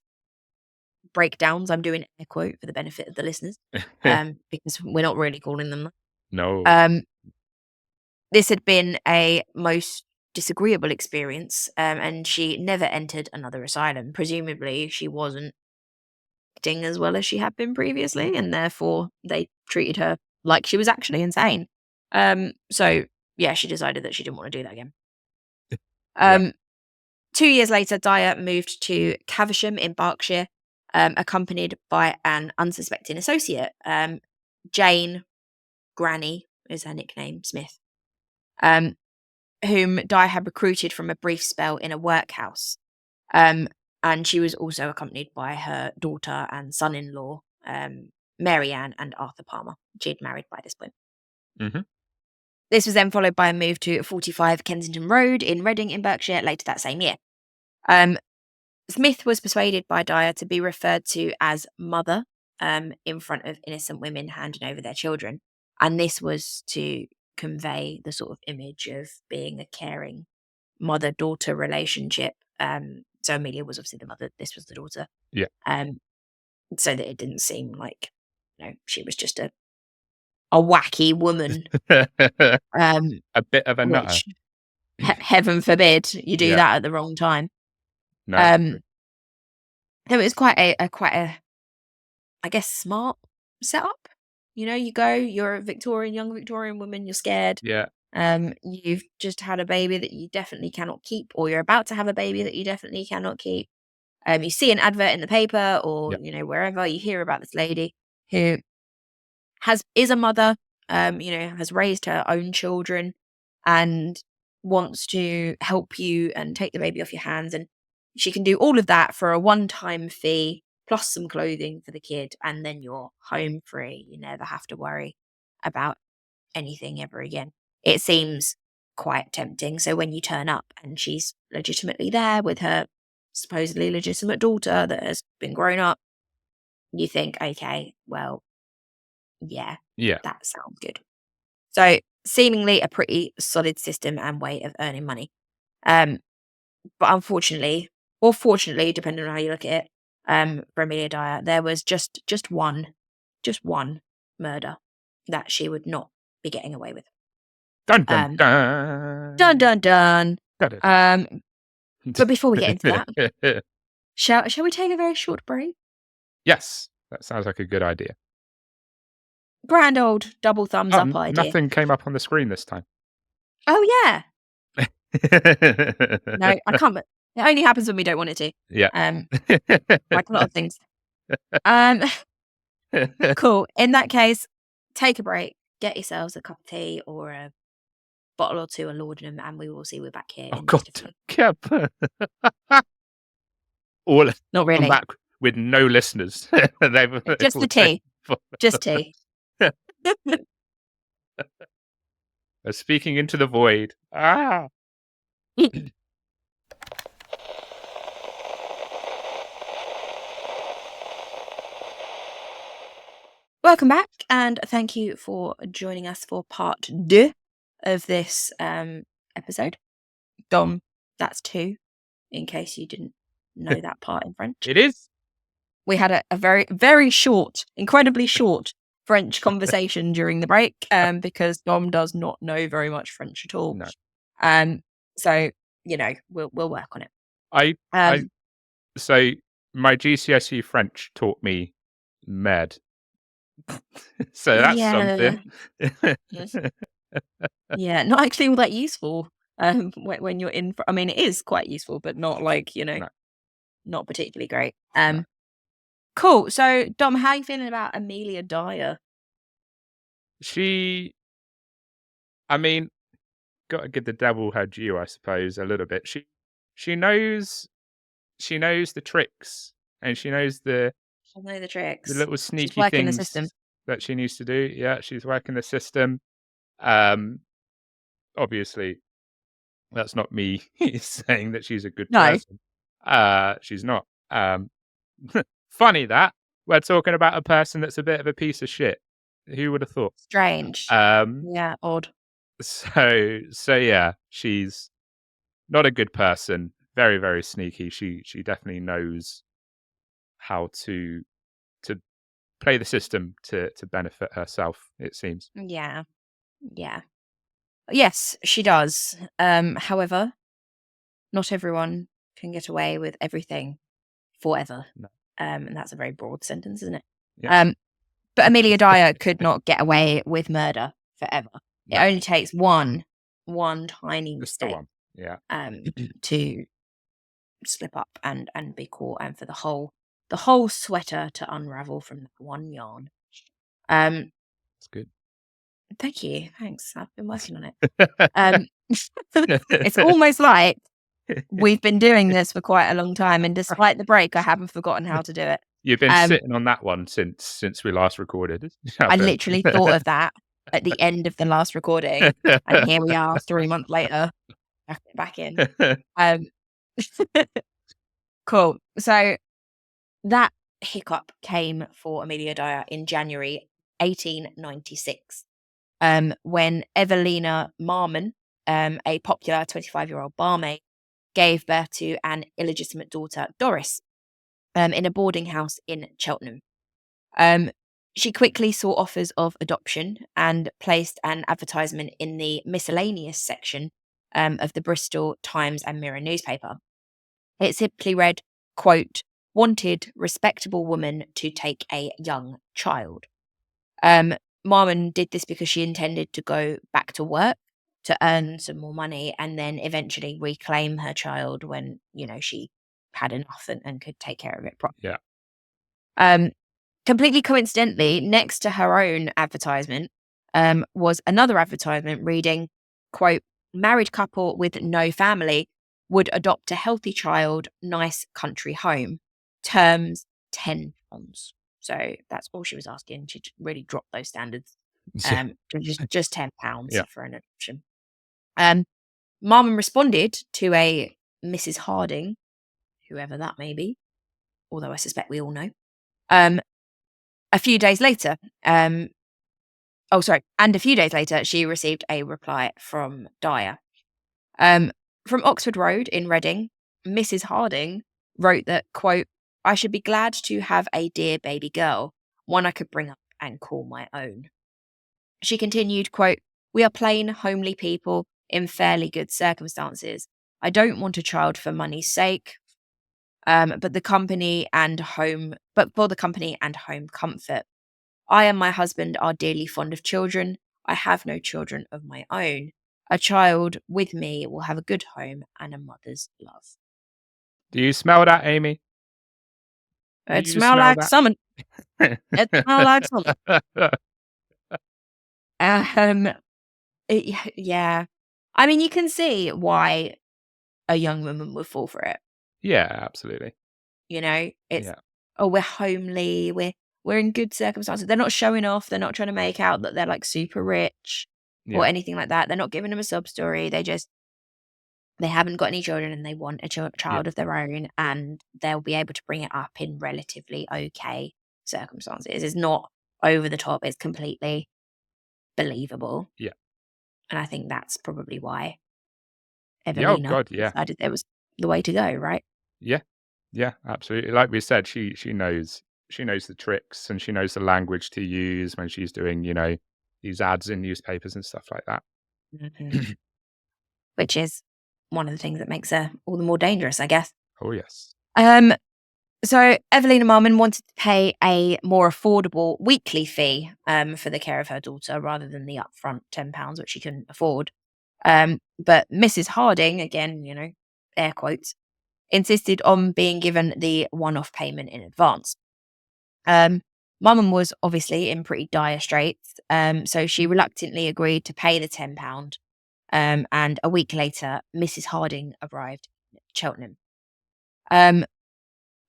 breakdowns, I'm doing air quote for the benefit of the listeners, because we're not really calling them that.
No.
Um, this had been a most disagreeable experience, and she never entered another asylum. Presumably, she wasn't acting as well as she had been previously, and therefore they treated her like she was actually insane. So yeah, she decided that she didn't want to do that again.
Yeah.
2 years later, Dyer moved to Caversham in Berkshire, accompanied by an unsuspecting associate. Jane Granny is her nickname, Smith, um, whom Dyer had recruited from a brief spell in a workhouse. And she was also accompanied by her daughter and son-in-law, Mary Ann and Arthur Palmer. She'd married by this point.
Mhm.
This was then followed by a move to 45 Kensington Road in Reading in Berkshire later that same year. Smith was persuaded by Dyer to be referred to as mother, in front of innocent women handing over their children. And this was to convey the sort of image of being a caring mother-daughter relationship. So Amelia was obviously the mother, this was the daughter.
Yeah.
So that it didn't seem like, she was just a wacky woman,
A bit of a nutter.
which heaven forbid you do
Yeah.
that at the wrong time.
No, it's true.
So it was quite a, I guess, smart setup. You go, you're a young Victorian woman, you're scared.
Yeah.
You've just had a baby that you definitely cannot keep, or you're about to have a baby that you definitely cannot keep. You see an advert in the paper or,
Yeah.
wherever you hear about this lady who is a mother, has raised her own children and wants to help you and take the baby off your hands. And she can do all of that for a one-time fee plus some clothing for the kid. And then you're home free. You never have to worry about anything ever again. It seems quite tempting. So when you turn up and she's legitimately there with her supposedly legitimate daughter that has been grown up, you think, okay, well, yeah,
Yeah.
that sounds good. So seemingly a pretty solid system and way of earning money. But unfortunately, or fortunately, depending on how you look at it, for Amelia Dyer. There was just one murder that she would not be getting away with.
Dun dun dun.
Dun dun dun.
Dun, dun, dun.
But before we get into that, shall we take a very short break?
Yes, that sounds like a good idea.
Grand old double thumbs up idea.
Nothing came up on the screen this time.
Oh yeah. No, I can't. But it only happens when we don't want it to.
Yeah.
Like a lot of things. Cool. In that case, take a break. Get yourselves a cup of tea or a bottle or two of laudanum, and we will see we're back here.
Oh
in
God!
just a
Yeah. All
not really.
come back with no listeners.
Just the tea. Just tea.
Speaking into the void. Ah.
Welcome back, and thank you for joining us for part 2 of this episode. Dom, that's 2, in case you didn't know that part in French.
It is.
We had a very, very short, incredibly short French conversation during the break because Dom does not know very much French at all.
No.
So, we'll work on it.
So my GCSE French taught me med. So that's something.
Yeah, not actually all that useful when you're in. I mean, it is quite useful, but not like,
No.
not particularly great.
No.
Cool. So, Dom, how are you feeling about Amelia Dyer?
I mean, got to give the devil her due, I suppose, a little bit. She knows the tricks, and she knows the
tricks.
the little sneaky
She's working
things
the system
that she needs to do. Yeah, she's working the system. Obviously, that's not me saying that she's a good person. She's not. Funny that we're talking about a person that's a bit of a piece of shit. Who would have thought?
Strange. Yeah, odd.
So yeah, she's not a good person. Very, very sneaky. She definitely knows how to play the system to benefit herself, it seems.
Yeah. Yes, she does. However, not everyone can get away with everything forever.
No.
And that's a very broad sentence, isn't it?
Yeah.
But Amelia Dyer could not get away with murder forever. No. It only takes one tiny mistake.
Just the one. Yeah.
To slip up and be caught, and for the whole sweater to unravel from that one yarn.
That's good.
Thank you. Thanks. I've been working on it. It's almost like we've been doing this for quite a long time, and despite the break, I haven't forgotten how to do it.
You've been sitting on that one since we last recorded.
I literally thought of that at the end of the last recording, and here we are 3 months later, back in. Cool. So that hiccup came for Amelia Dyer in January 1896, when Evelina Marmon, a popular 25-year-old barmaid, gave birth to an illegitimate daughter, Doris, in a boarding house in Cheltenham. She quickly saw offers of adoption and placed an advertisement in the miscellaneous section of the Bristol Times and Mirror newspaper. It simply read, quote, "Wanted respectable woman to take a young child." Marmon did this because she intended to go back to work to earn some more money and then eventually reclaim her child when, she had enough and could take care of it properly.
Yeah.
Completely coincidentally, next to her own advertisement was another advertisement reading, quote, "Married couple with no family would adopt a healthy child, nice country home. Terms £10." So that's all she was asking. She really dropped those standards. Just £10 for an adoption. Marmon responded to a Mrs. Harding, whoever that may be, although I suspect we all know. A few days later, she received a reply from Dyer. From Oxford Road in Reading, Mrs. Harding wrote that, quote, I should be glad to have a dear baby girl, one I could bring up and call my own. She continued, quote, "We are plain, homely people in fairly good circumstances. I don't want a child for money's sake, but for the company and home comfort. I and my husband are dearly fond of children. I have no children of my own. A child with me will have a good home and a mother's love."
Do you smell that, Amy? Do
It
you
smell
smell
like
that?
something. It smell like something. Um, yeah. I mean, you can see why a young woman would fall for it.
Yeah, absolutely.
You know, it's,
Yeah,
oh, we're homely, we're in good circumstances. They're not showing off. They're not trying to make out that they're like super rich or
yeah,
anything like that. They're not giving them a sob story. They haven't got any children and they want a
yeah,
child of their own, and they'll be able to bring it up in relatively okay circumstances. It's not over the top. It's completely believable.
yeah.
And I think that's probably why
Yeah, oh
Evelina
god, yeah.
decided it was the way to go, right?
Yeah, yeah, absolutely. Like we said, she knows the tricks and she knows the language to use when she's doing, these ads in newspapers and stuff like that.
Mhm. Which is one of the things that makes her all the more dangerous, I guess.
Oh, yes.
Um, so Evelina Marmon wanted to pay a more affordable weekly fee for the care of her daughter rather than the upfront £10, which she couldn't afford. But Mrs. Harding, again, air quotes, insisted on being given the one-off payment in advance. Mum was obviously in pretty dire straits, so she reluctantly agreed to pay the £10. And a week later, Mrs. Harding arrived at Cheltenham.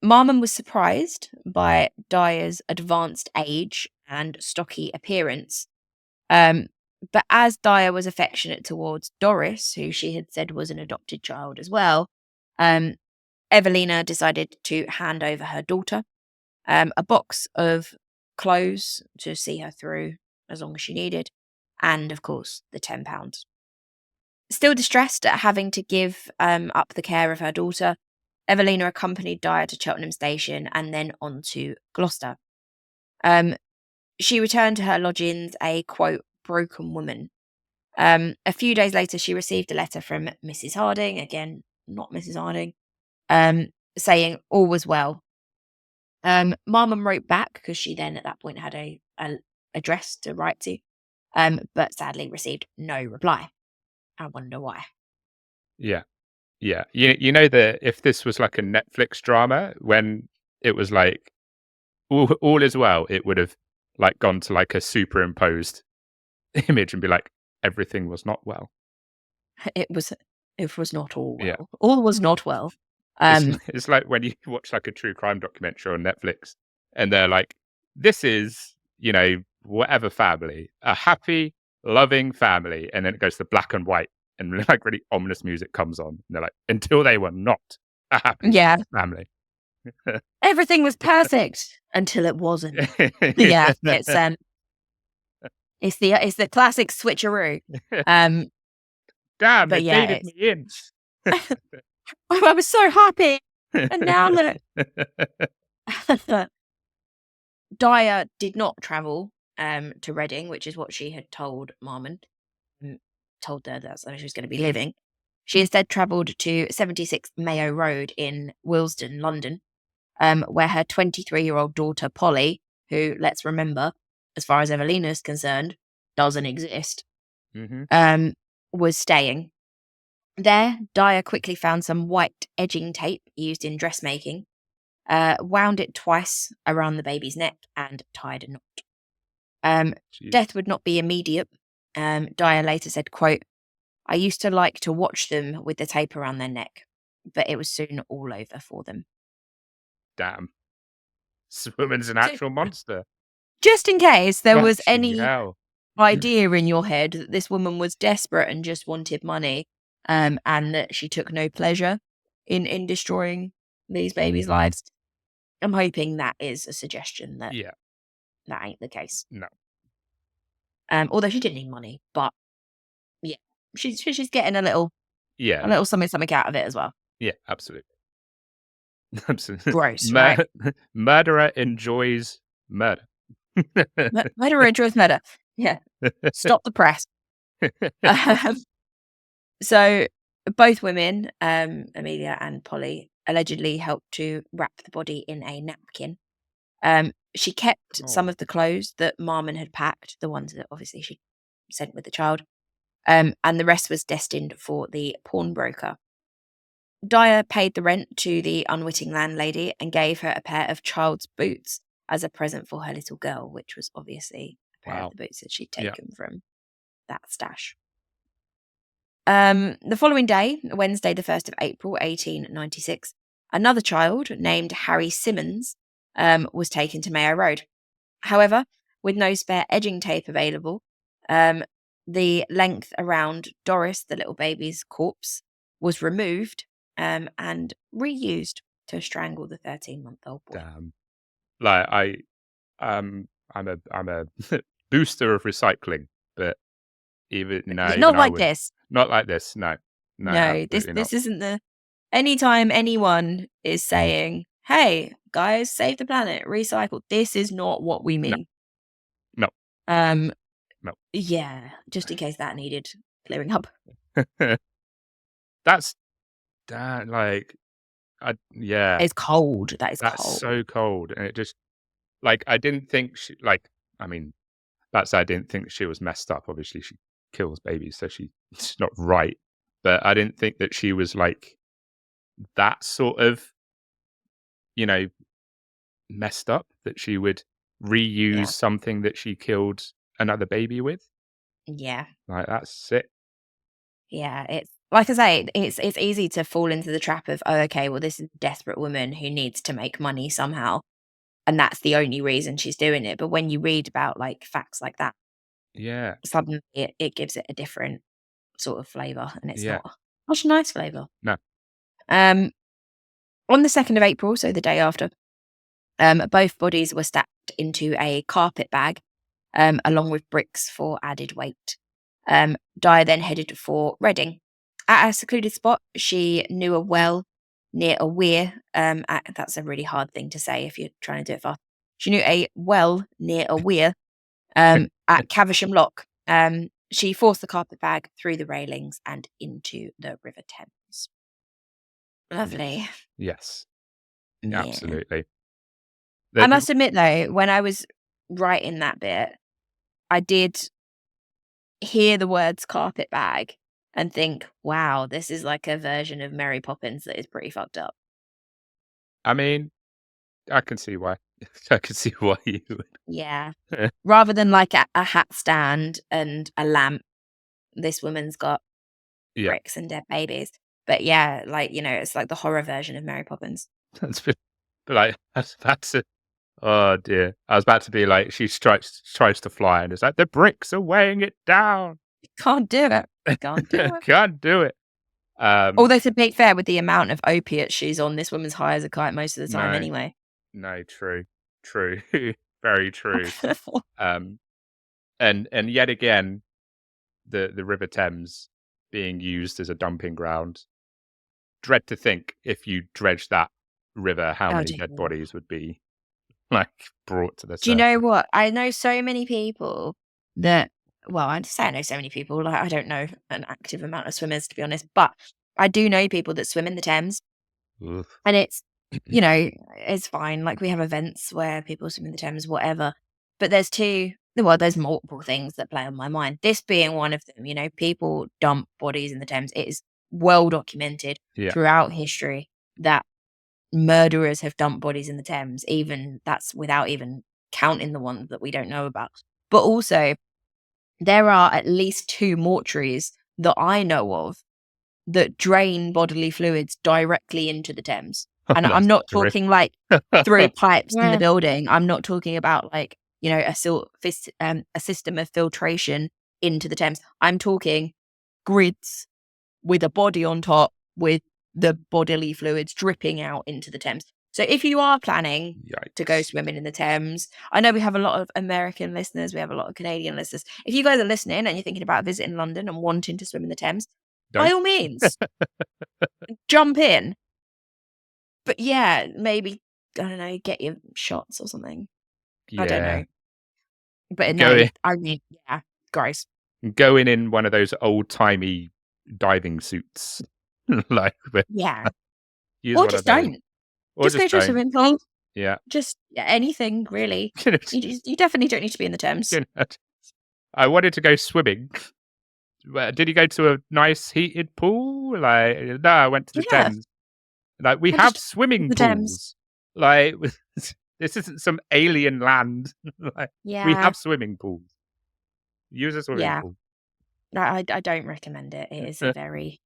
Marmon was surprised by Dyer's advanced age and stocky appearance. Um, but as Dyer was affectionate towards Doris, who she had said was an adopted child as well, um, Evelina decided to hand over her daughter, a box of clothes to see her through as long as she needed, and of course the £10. Still distressed at having to give up the care of her daughter, Evelina accompanied Dyer to Cheltenham Station and then on to Gloucester. Um, she returned to her lodgings a quote, broken woman. A few days later, she received a letter from Mrs. Harding, again, not Mrs. Harding, saying all was well. Marmon wrote back because she then at that point had a address to write to, but sadly received no reply. I wonder why.
Yeah, yeah. You know that if this was like a Netflix drama, when it was like all is well, it would have like gone to like a superimposed image and be like, everything was not well.
It was not all
Yeah.
well. All was not well.
It's
Um,
it's like when you watch like a true crime documentary on Netflix and they're like, this is, whatever family, a happy, loving family. And then it goes to black and white and like really ominous music comes on. And they're like, until they were not a happy
yeah,
family.
everything was perfect until it wasn't. Yeah, it's the classic switcheroo. Um,
Damn,
but
they
yeah,
baited me in.
I was so happy, and now look. Dyer did not travel to Reading, which is what she had told Marmon. Told her that's where she was going to be living. She instead travelled to 76 Mayo Road in Willesden, London, where her 23-year-old daughter Polly, who, let's remember, as far as Evelina is concerned, doesn't exist,
Hmm.
was staying. There, Dyer quickly found some white edging tape used in dressmaking, wound it twice around the baby's neck, and tied a knot. Death
Jeez.
would not be immediate. Dyer later said, quote, "I used to like to watch them with the tape around their neck, but it was soon all over for them."
Damn. This woman's an
So,
actual monster.
just in case there was
Fucking
any
hell.
idea in your head that this woman was desperate and just wanted money, and that she took no pleasure in destroying these babies' lives, I'm hoping that is a suggestion that
Yeah.
that ain't the case.
No.
Although she didn't need money, but yeah, she's getting a
Yeah.
little something out of it as well.
Yeah. Absolutely. Absolutely.
Gross, right?
Murderer enjoys murder.
Murderer enjoys murder. Yeah. Stop the press. Um, so both women, Amelia and Polly, allegedly helped to wrap the body in a napkin. She kept some
Oh,
of the clothes that Marmon had packed, the ones that obviously she sent with the child, and the rest was destined for the pawnbroker. Dyer paid the rent to the unwitting landlady and gave her a pair of child's boots as a present for her little girl, which was obviously a pair of
wow.
the boots that she'd
Yeah.
taken from that stash. The following day, Wednesday, the 1st of April, 1896, another child named Harry Simmons was taken to Mayo Road. However, with no spare edging tape available, um, the length around Doris, the little baby's corpse, was removed and reused to strangle the 13-month-old boy.
Damn. Like I'm a booster of recycling, but
Yeah,
even
not
I
like
would
this.
not like this. No, no,
No, this
absolutely not.
this isn't the anytime anyone is saying, "Hey, guys, save the planet, recycle." This is not what we
No,
mean.
no,
Um,
no.
yeah, just in case that needed clearing up.
That's that like yeah,
It's cold. That is
that's
cold.
so cold, and it just like I didn't think she like. I mean, that's I didn't think she was messed up. Obviously, she kills babies, so she's not right. But I didn't think that she was like that sort of you know messed up that she would reuse
Yeah.
something that she killed another baby with.
Yeah.
Like that's sick.
Yeah. It's like I say, it's easy to fall into the trap of, oh, okay, well, this is a desperate woman who needs to make money somehow. And that's the only reason she's doing it. But when you read about like facts like that,
Yeah,
suddenly it gives it a different sort of flavour and it's
yeah.
not a nice flavour.
No,
Um on the 2nd of April, so the day after, both bodies were stacked into a carpet bag, along with bricks for added weight. Dyer then headed for Reading. At a secluded spot, she knew a well near a weir. That's a really hard thing to say if you're trying to do it fast. She knew a well near a weir at Caversham Lock. She forced the carpet bag through the railings and into the River Thames. Lovely.
yes, yes,
Yeah.
absolutely.
I
The,
must admit though, when I was writing that bit, I did hear the words carpet bag and think, wow, this is like a version of Mary Poppins that is pretty fucked up.
I mean, I can see why. I can see why you
Yeah.
would.
Rather than like a hat stand and a lamp, this woman's got
Yeah,
bricks and dead babies. But yeah, like, it's like the horror version of Mary Poppins.
that's been like that's it. Oh dear, I was about to be like she tries to fly, and it's like the bricks are weighing it down.
Can't do it. Can't do it.
Can't do it.
Although to be fair, with the amount of opiates she's on, this woman's high as a kite most of the time
No,
anyway.
no, true, true, very true. Um, and yet again, the River Thames being used as a dumping ground. Dread to think if you dredge that river, how
Oh
many dead
dear.
bodies would be like brought to the
Do you know
surface.
what? I know so many people that well, I'd say I know so many people, like, I don't know an active amount of swimmers, to be honest, but I do know people that swim in the Thames,
Oof.
and it's fine, like, we have events where people swim in the Thames, whatever, but there's multiple things that play on my mind, this being one of them, people dump bodies in the Thames. It is well documented
Yeah,
throughout history that murderers have dumped bodies in the Thames, even that's without even counting the ones that we don't know about. But also, there are at least 2 mortuaries that I know of that drain bodily fluids directly into the Thames. And I'm
that's
not
horrific.
talking like through pipes in the
Yeah.
building. I'm not talking about like, a system of filtration into the Thames. I'm talking grids with a body on top with the bodily fluids dripping out into the Thames. So if you are planning to go
Yikes!
swimming in the Thames, I know we have a lot of American listeners, we have a lot of Canadian listeners. If you guys are listening and you're thinking about visiting London and wanting to swim in the Thames, by
Don't.
all means, jump in. But yeah, maybe, I don't know, get your shots or something. I don't
Yeah.
know. But no,
Going
I mean, yeah, gross.
going in one of those old-timey diving suits. Like, with
Yeah.
use
Or
one of
just
those.
don't.
Or
Just go
just
to a
don't.
swimming pool.
Yeah.
Just anything, really.
You know,
You definitely don't need to be in the Thames.
I wanted to go swimming. Did you go to a nice heated pool? Like, no, I went to the
Yeah.
Thames. Like, we
I
have
just
swimming
the Thames.
pools. Like, this isn't some alien land. Like, we
Yeah.
have swimming pools. Use a swimming
Yeah.
pool.
No, I don't recommend it. It is a very,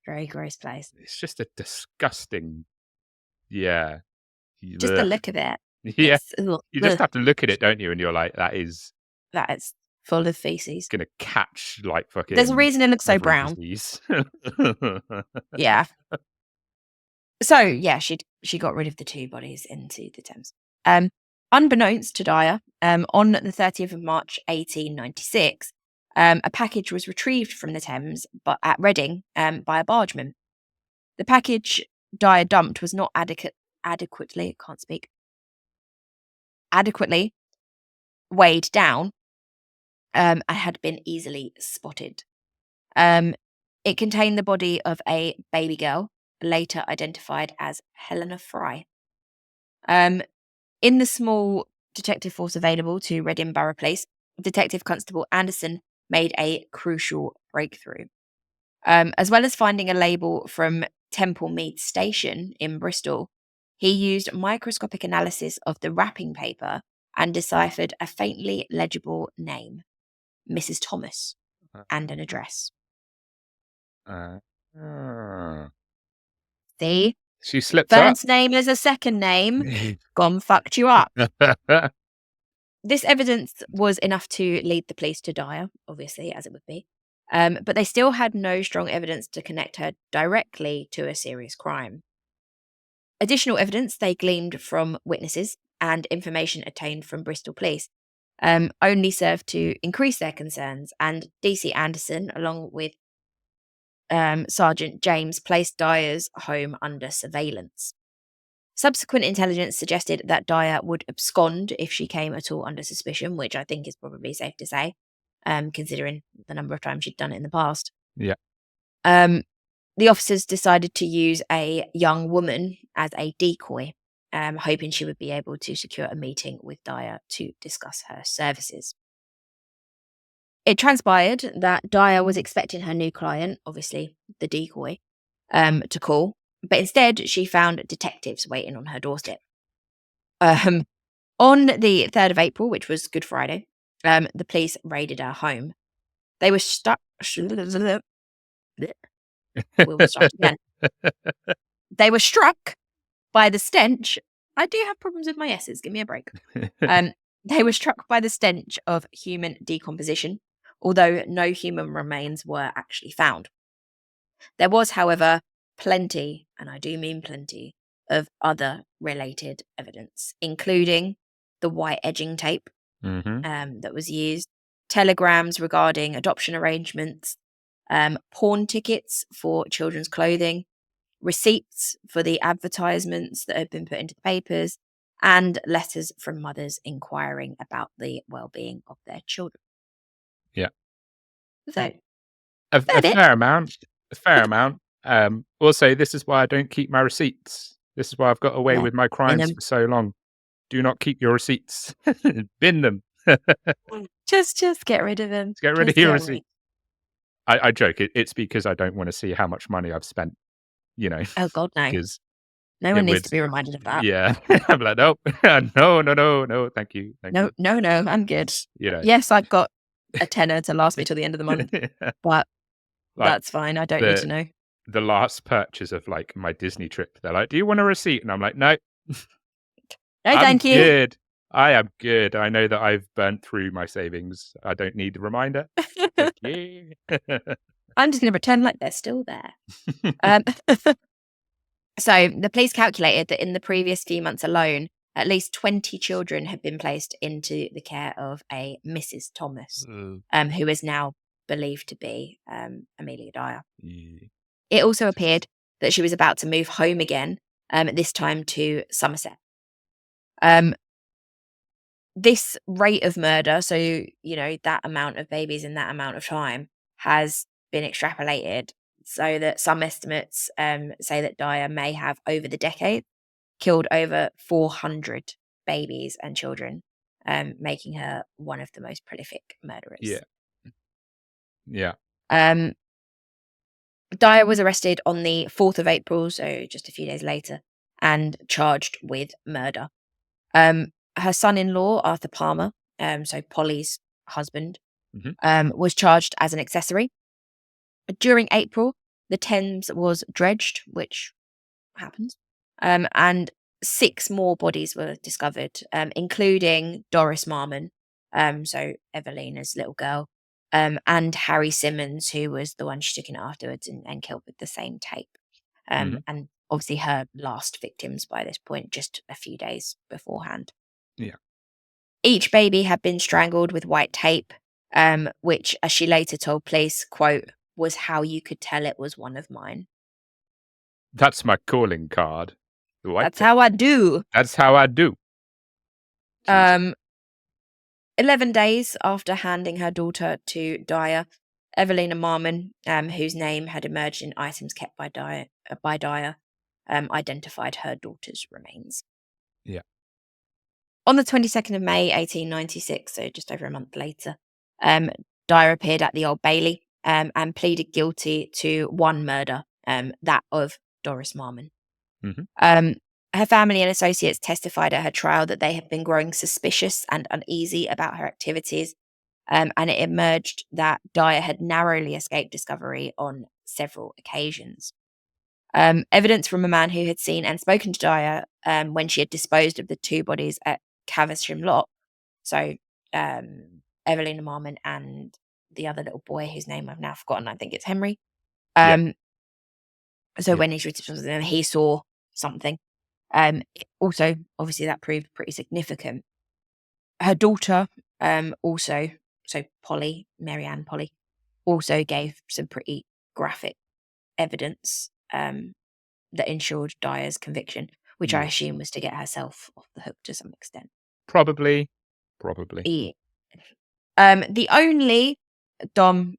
very gross place.
It's just a disgusting, yeah.
Just the
Ugh.
look of it.
Yeah.
It's ugh,
You just
ugh,
have to look at it, don't you? And you're like, that is
that is full of feces.
gonna catch like
There's a
fucking
reason it looks so
every
brown.
disease.
Yeah. So yeah, she got rid of the 2 bodies into the Thames. Unbeknownst to Dyer, on the 30th of March 1896, a package was retrieved from the Thames, but at Reading, by a bargeman. The package Dyer dumped was not adequately weighed down, and had been easily spotted. It contained the body of a baby girl, later identified as Helena Fry. In the small detective force available to Reading Borough Police, Detective Constable Anderson made a crucial breakthrough. As well as finding a label from Temple Mead Station in Bristol, he used microscopic analysis of the wrapping paper and deciphered a faintly legible name, Mrs. Thomas, and an address.
Uh, uh,
See?
she slipped up.
First name is a second name. Gone fucked you up. This evidence was enough to lead the police to Dyer, obviously, as it would be. But they still had no strong evidence to connect her directly to a serious crime. Additional evidence they gleaned from witnesses and information obtained from Bristol Police only served to increase their concerns, and DC Anderson, along with Sergeant James, placed Dyer's home under surveillance. Subsequent intelligence suggested that Dyer would abscond if she came at all under suspicion, which I think is probably safe to say, considering the number of times she'd done it in the past.
Yeah.
The officers decided to use a young woman as a decoy, hoping she would be able to secure a meeting with Dyer to discuss her services. It transpired that Dyer was expecting her new client, obviously the decoy, to call, but instead she found detectives waiting on her doorstep. On the 3rd of April, which was Good Friday, the police raided her home. They were stuck. We'll start again. They were struck by the stench. I do have problems with my S's. Give me a break. They were struck by the stench of human decomposition, although no human remains were actually found. There was, however, plenty, and I do mean plenty, of other related evidence, including the white edging tape that was used, telegrams regarding adoption arrangements, pawn tickets for children's clothing, receipts for the advertisements that had been put into the papers, and letters from mothers inquiring about the well-being of their children.
Yeah.
So,
A
that it.
fair amount. A fair amount. Also, this is why I don't keep my receipts. This is why I've got away
Yeah,
with my crimes for so long. Do not keep your receipts. Bin them.
just get rid of them.
Get rid of
Just
your
get
receipts. I joke. It's because I don't want to see how much money I've spent, you know,
Oh God, no.
because
No one needs to be reminded of that.
yeah. I'm like, nope. No, thank you.
No, I'm good.
You know.
Yes, I've got a tenner to last me till the end of the month, but
Like,
that's fine. I don't need to know.
the last purchase of like my Disney trip, they're like, "Do you want a receipt?" And I'm like, "No,
No,
I'm
thank you.
good. I am good. I know that I've burnt through my savings. I don't need a reminder." Thank you.
I'm just going to pretend like they're still there. So the police calculated that in the previous few months alone, at least 20 children had been placed into the care of a Mrs. Thomas, who is now believed to be Amelia Dyer.
Yeah.
It also appeared that she was about to move home again this time to Somerset. This rate of murder, so, that amount of babies in that amount of time, has been extrapolated so that some estimates say that Dyer may have, over the decade, killed over 400 babies and children, making her one of the most prolific murderers.
Yeah. Yeah.
Dyer was arrested on the 4th of April, so just a few days later, and charged with murder. Her son-in-law, Arthur Palmer, so Polly's husband, was charged as an accessory. During April, the Thames was dredged, which happens, and 6 more bodies were discovered, including Doris Marmon, so Evelina's little girl, and Harry Simmons, who was the one she took in afterwards and killed with the same tape. And obviously her last victims by this point, just a few days beforehand.
Yeah.
Each baby had been strangled with white tape, which, as she later told police, quote, was how you could tell it was one of mine.
That's my calling card.
That's how I do.
That's how I do.
11 days after handing her daughter to Dyer, Evelina Marmon, whose name had emerged in items kept by Dyer, identified her daughter's remains.
Yeah.
On the 22nd of May, 1896, so just over a month later, Dyer appeared at the Old Bailey and pleaded guilty to one murder, that of Doris Marmon. Her family and associates testified at her trial that they had been growing suspicious and uneasy about her activities, and it emerged that Dyer had narrowly escaped discovery on several occasions. Evidence from a man who had seen and spoken to Dyer when she had disposed of the 2 bodies at Caversham Lock, so Evelina Marmon and the other little boy whose name I've now forgotten, I think it's Henry. So when he was them, he saw something. Also, obviously, that proved pretty significant. Her daughter, also, so Polly, Marianne Polly, also gave some pretty graphic evidence that ensured Dyer's conviction, which I assume was to get herself off the hook to some extent.
Probably.
Yeah. The only, Dom,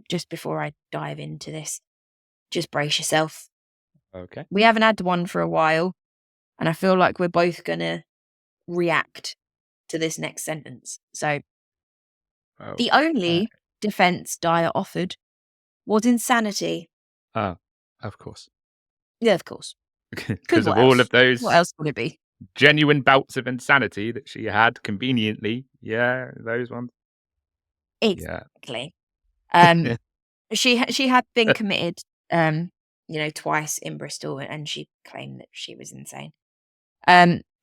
just before I dive into this, just brace yourself.
Okay.
We haven't had one for a while, and I feel like we're both going to react to this next sentence. So, the only defense Dyer offered was insanity.
Oh, of course.
Yeah, of course.
Because of all of those
What else would it be?
genuine bouts of insanity that she had conveniently. Yeah, those ones.
Exactly. She had been committed, twice in Bristol, and she claimed that she was insane.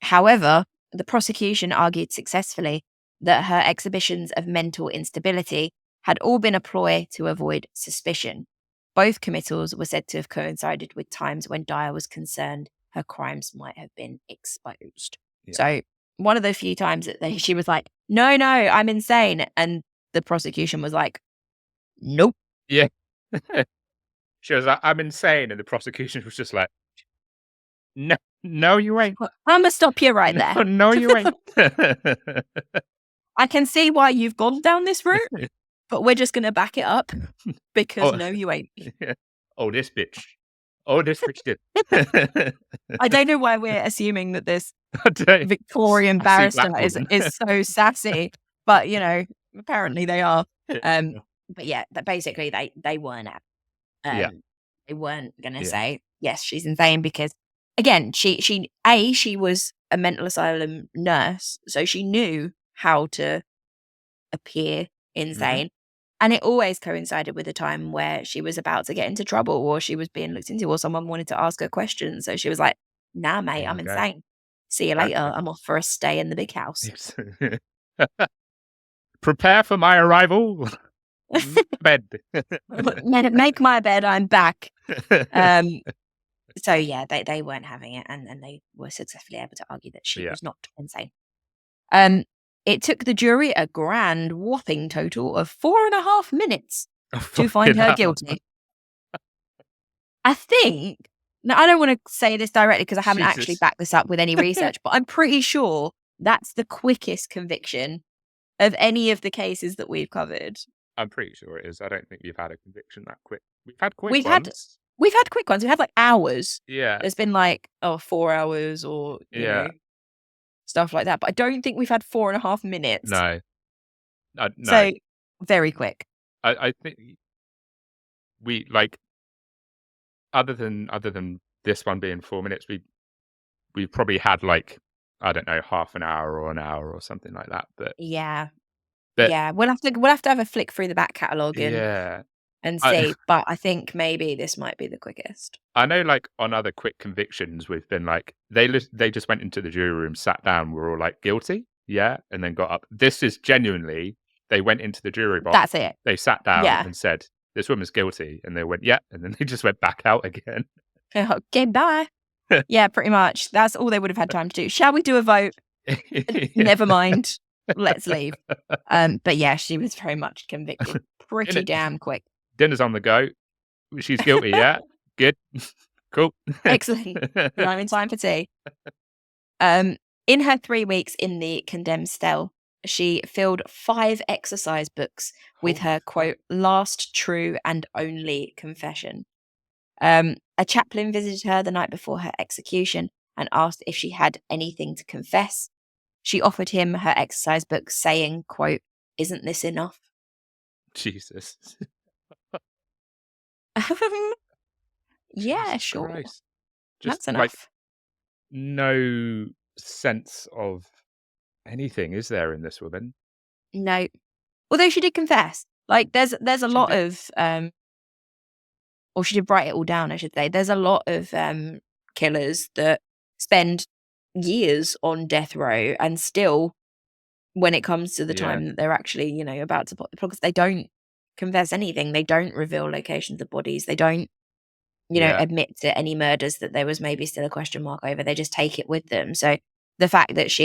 However, the prosecution argued successfully that her exhibitions of mental instability had all been a ploy to avoid suspicion. Both committals were said to have coincided with times when Dyer was concerned her crimes might have been exposed. Yeah. So one of the few times that she was like, no, I'm insane. And the prosecution was like, nope.
Yeah. She was like, I'm insane. And the prosecution was just like, no, you ain't.
I'm going to stop you right there.
No, you ain't.
I can see why you've gone down this route, but we're just going to back it up because no, you ain't.
Oh, this bitch. Oh, this bitch did.
I don't know why we're assuming that this Victorian barrister is so sassy, but, apparently they are. But yeah, basically they weren't at. They weren't going to say, yes, she's insane because, again, she was a mental asylum nurse, so she knew how to appear insane. And it always coincided with a time where she was about to get into trouble or she was being looked into or someone wanted to ask her questions. So she was like, nah, mate, I'm insane. See you later. I'm off for a stay in the big house.
Prepare for my arrival. Bed.
Make my bed. I'm back. So yeah, they weren't having it, and they were successfully able to argue that she was not insane. It took the jury a grand whopping total of 4.5 minutes to find her guilty. I think Now, I don't want to say this directly because I haven't actually
Jesus.
backed this up with any research, but I'm pretty sure that's the quickest conviction of any of the cases that we've covered.
I'm pretty sure it is. I don't think we've had a conviction that quick. We've had quick
We've had
ones.
quick ones. We've had like hours.
Yeah.
There's been like 4 hours or
Yeah.
stuff like that. But I don't think we've had 4.5 minutes.
No. No.
So very quick.
I think we like other than this one being 4 minutes, we probably had like, I don't know, half an hour or an hour or something like that. But
Yeah.
but
Yeah. We'll have to have a flick through the back catalogue
yeah.
and
I
see. But I think maybe this might be the quickest.
I know, like, on other quick convictions, we've been like, they just went into the jury room, sat down, were all like, "Guilty?" "Yeah," and then got up. This is genuinely, they went into the jury box,
That's it.
they sat down
Yeah.
and said, "This woman's guilty," and they went, "Yeah," and then they just went back out again.
Okay, bye. Yeah, pretty much. That's all they would have had time to do. Shall we do a vote?
Yeah.
Never mind. Let's leave. But yeah, she was very much convicted pretty
Dinner
damn quick.
dinner's on the go. She's guilty, yeah? Good. Cool.
Excellent. I'm in time for tea. In her 3 weeks in the condemned cell, she filled 5 exercise books with
Holy
her,
fuck.
quote, last true and only confession. A chaplain visited her the night before her execution and asked if she had anything to confess. She offered him her exercise book, saying, quote, "Isn't this enough?"
Jesus.
Yeah,
Jesus
sure.
Christ. Just,
That's
like,
enough.
no sense of anything, is there, in this woman?
No. Although she did confess. Like there's a
She
lot
did.
of or she did write it all down, I should say. There's a lot of killers that spend years on death row and still, when it comes to the
Yeah.
time that they're actually, about to put the plugs, they don't confess anything. They don't reveal locations of bodies. They don't,
Yeah.
admit to any murders that there was maybe still a question mark over. They just take it with them. So the fact that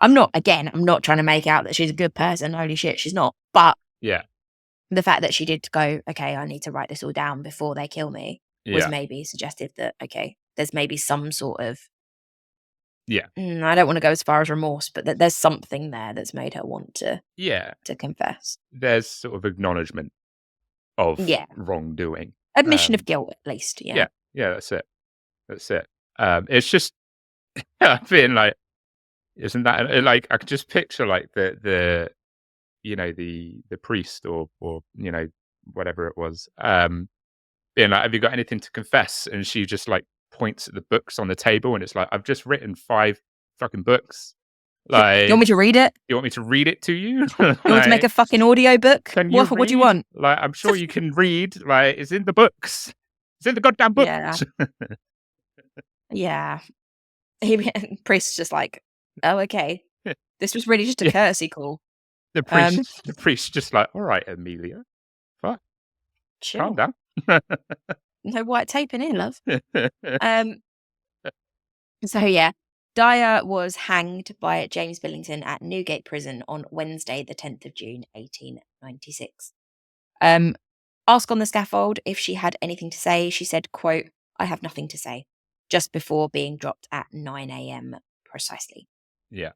I'm not trying to make out that she's a good person. Holy shit, she's not. But
Yeah.
the fact that she did go, okay, I need to write this all down before they kill me was
Yeah.
maybe suggestive that, okay, there's maybe some sort of,
Yeah.
I don't want to go as far as remorse, but that there's something there that's made her want to
Yeah.
confess.
There's sort of acknowledgement of
Yeah.
wrongdoing.
Admission of guilt, at least. Yeah.
Yeah. Yeah, that's it. That's it. It's just being like, isn't that like, I could just picture like the the priest or whatever it was, being like, "Have you got anything to confess?" And she just like points at the books on the table, and it's like, "I've just written 5 fucking books.
You want me
Like,
to read it?
you want me to read it to you?
You want me to make a
Like,
fucking audio book?
can you
What do you
read?
want?
Like, I'm sure you can read. Like, it's in the books. It's in the goddamn
Yeah.
books."
Yeah. Priest's just like, oh, okay. This was really just a
Yeah.
courtesy call.
The priest just like, "All right, Amelia, fuck, calm
Chill.
down."
No white tape in here, love. So yeah, Dyer was hanged by James Billington at Newgate Prison on Wednesday, the 10th of June, 1896. Asked on the scaffold if she had anything to say, she said, quote, "I have nothing to say," just before being dropped at 9 a.m. precisely.
Yeah.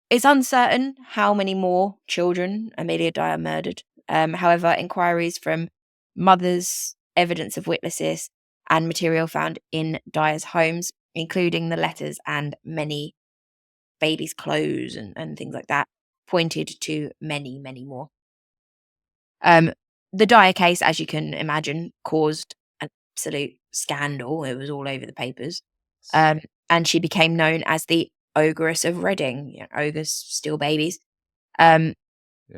It's uncertain how many more children Amelia Dyer murdered. However, inquiries from mothers, evidence of witnesses, and material found in Dyer's homes, including the letters and many babies' clothes and things like that, pointed to many, many more. The Dyer case, as you can imagine, caused an absolute scandal. It was all over the papers. And she became known as the Ogress of Reading. Ogres steal babies.
Yeah.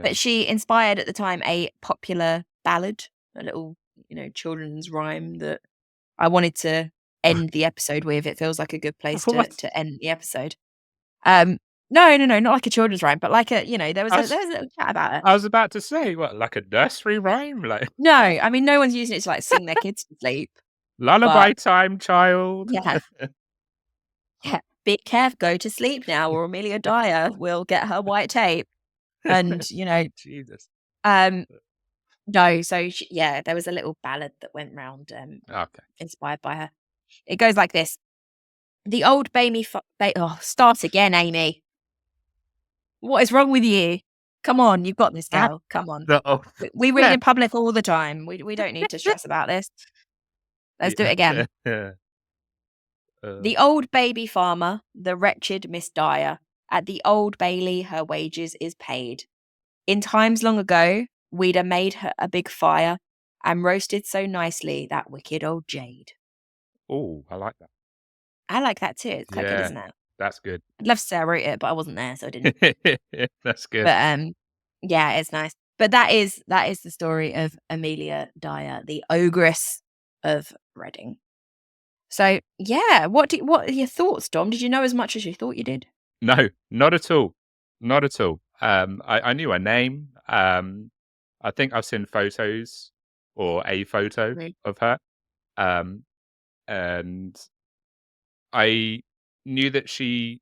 But she inspired at the time a popular ballad, a little, children's rhyme that I wanted to end the episode with. It feels like a good place
What?
to end the episode. No, not like a children's rhyme, but like a, there was a little chat about it.
I was about to say, what, like a nursery rhyme? Like,
No, I mean, no one's using it to like sing their kids to sleep.
lullaby time, child.
Yeah. Yeah. Be careful, go to sleep now, or Amelia Dyer will get her white tape. And,
Jesus.
No, so there was a little ballad that went round,
Okay.
inspired by her. It goes like this: the old start again, Amy. What is wrong with you? Come on, you've got this, girl. Come on.
The old
We read in public all the time. We don't need to stress about this. Let's do it again. The old baby farmer, the wretched Miss Dyer, at the Old Bailey her wages is paid. In times long ago, we'd a made her a big fire and roasted so nicely that wicked old jade.
Oh, I like that.
I like that too. It's quite good, isn't it?
That's good.
I'd love to say I wrote it, but I wasn't there, so I didn't.
That's good.
But yeah, it's nice. But that is the story of Amelia Dyer, the Ogress of Reading. So yeah, what are your thoughts, Dom? Did you know as much as you thought you did?
No, not at all. Not at all. I knew her name. I think I've seen photos or a photo
Mm.
of her. And I knew that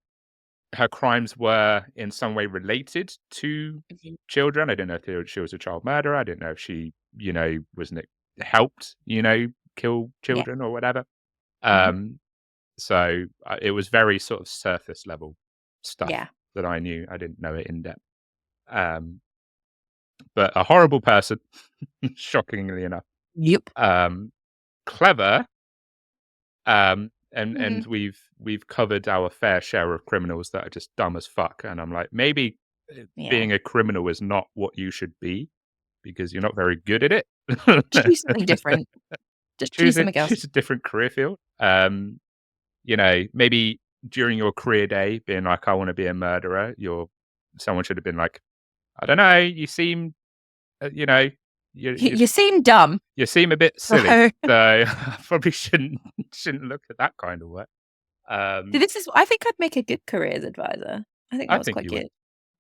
her crimes were in some way related to
Mhm.
children. I didn't know if she was a child murderer. I didn't know if she, helped, kill
Yeah.
children or whatever.
Mhm.
So it was very sort of surface level stuff
Yeah.
that I knew. I didn't know it in depth. But a horrible person, shockingly enough.
Yep.
Clever, and
Mhm.
we've covered our fair share of criminals that are just dumb as fuck. And I'm like, maybe
Yeah.
being a criminal is not what you should be because you're not very good at it.
Just do something different. Just do something else.
Choose a different career field. Maybe during your career day, being like, I want to be a murderer, someone should have been like, I don't know, you seem,
You seem dumb.
you seem a bit silly,
So
so I probably shouldn't look at that kind of work.
I think I'd make a good careers advisor. I think
I
that was
think
quite
you would.
good.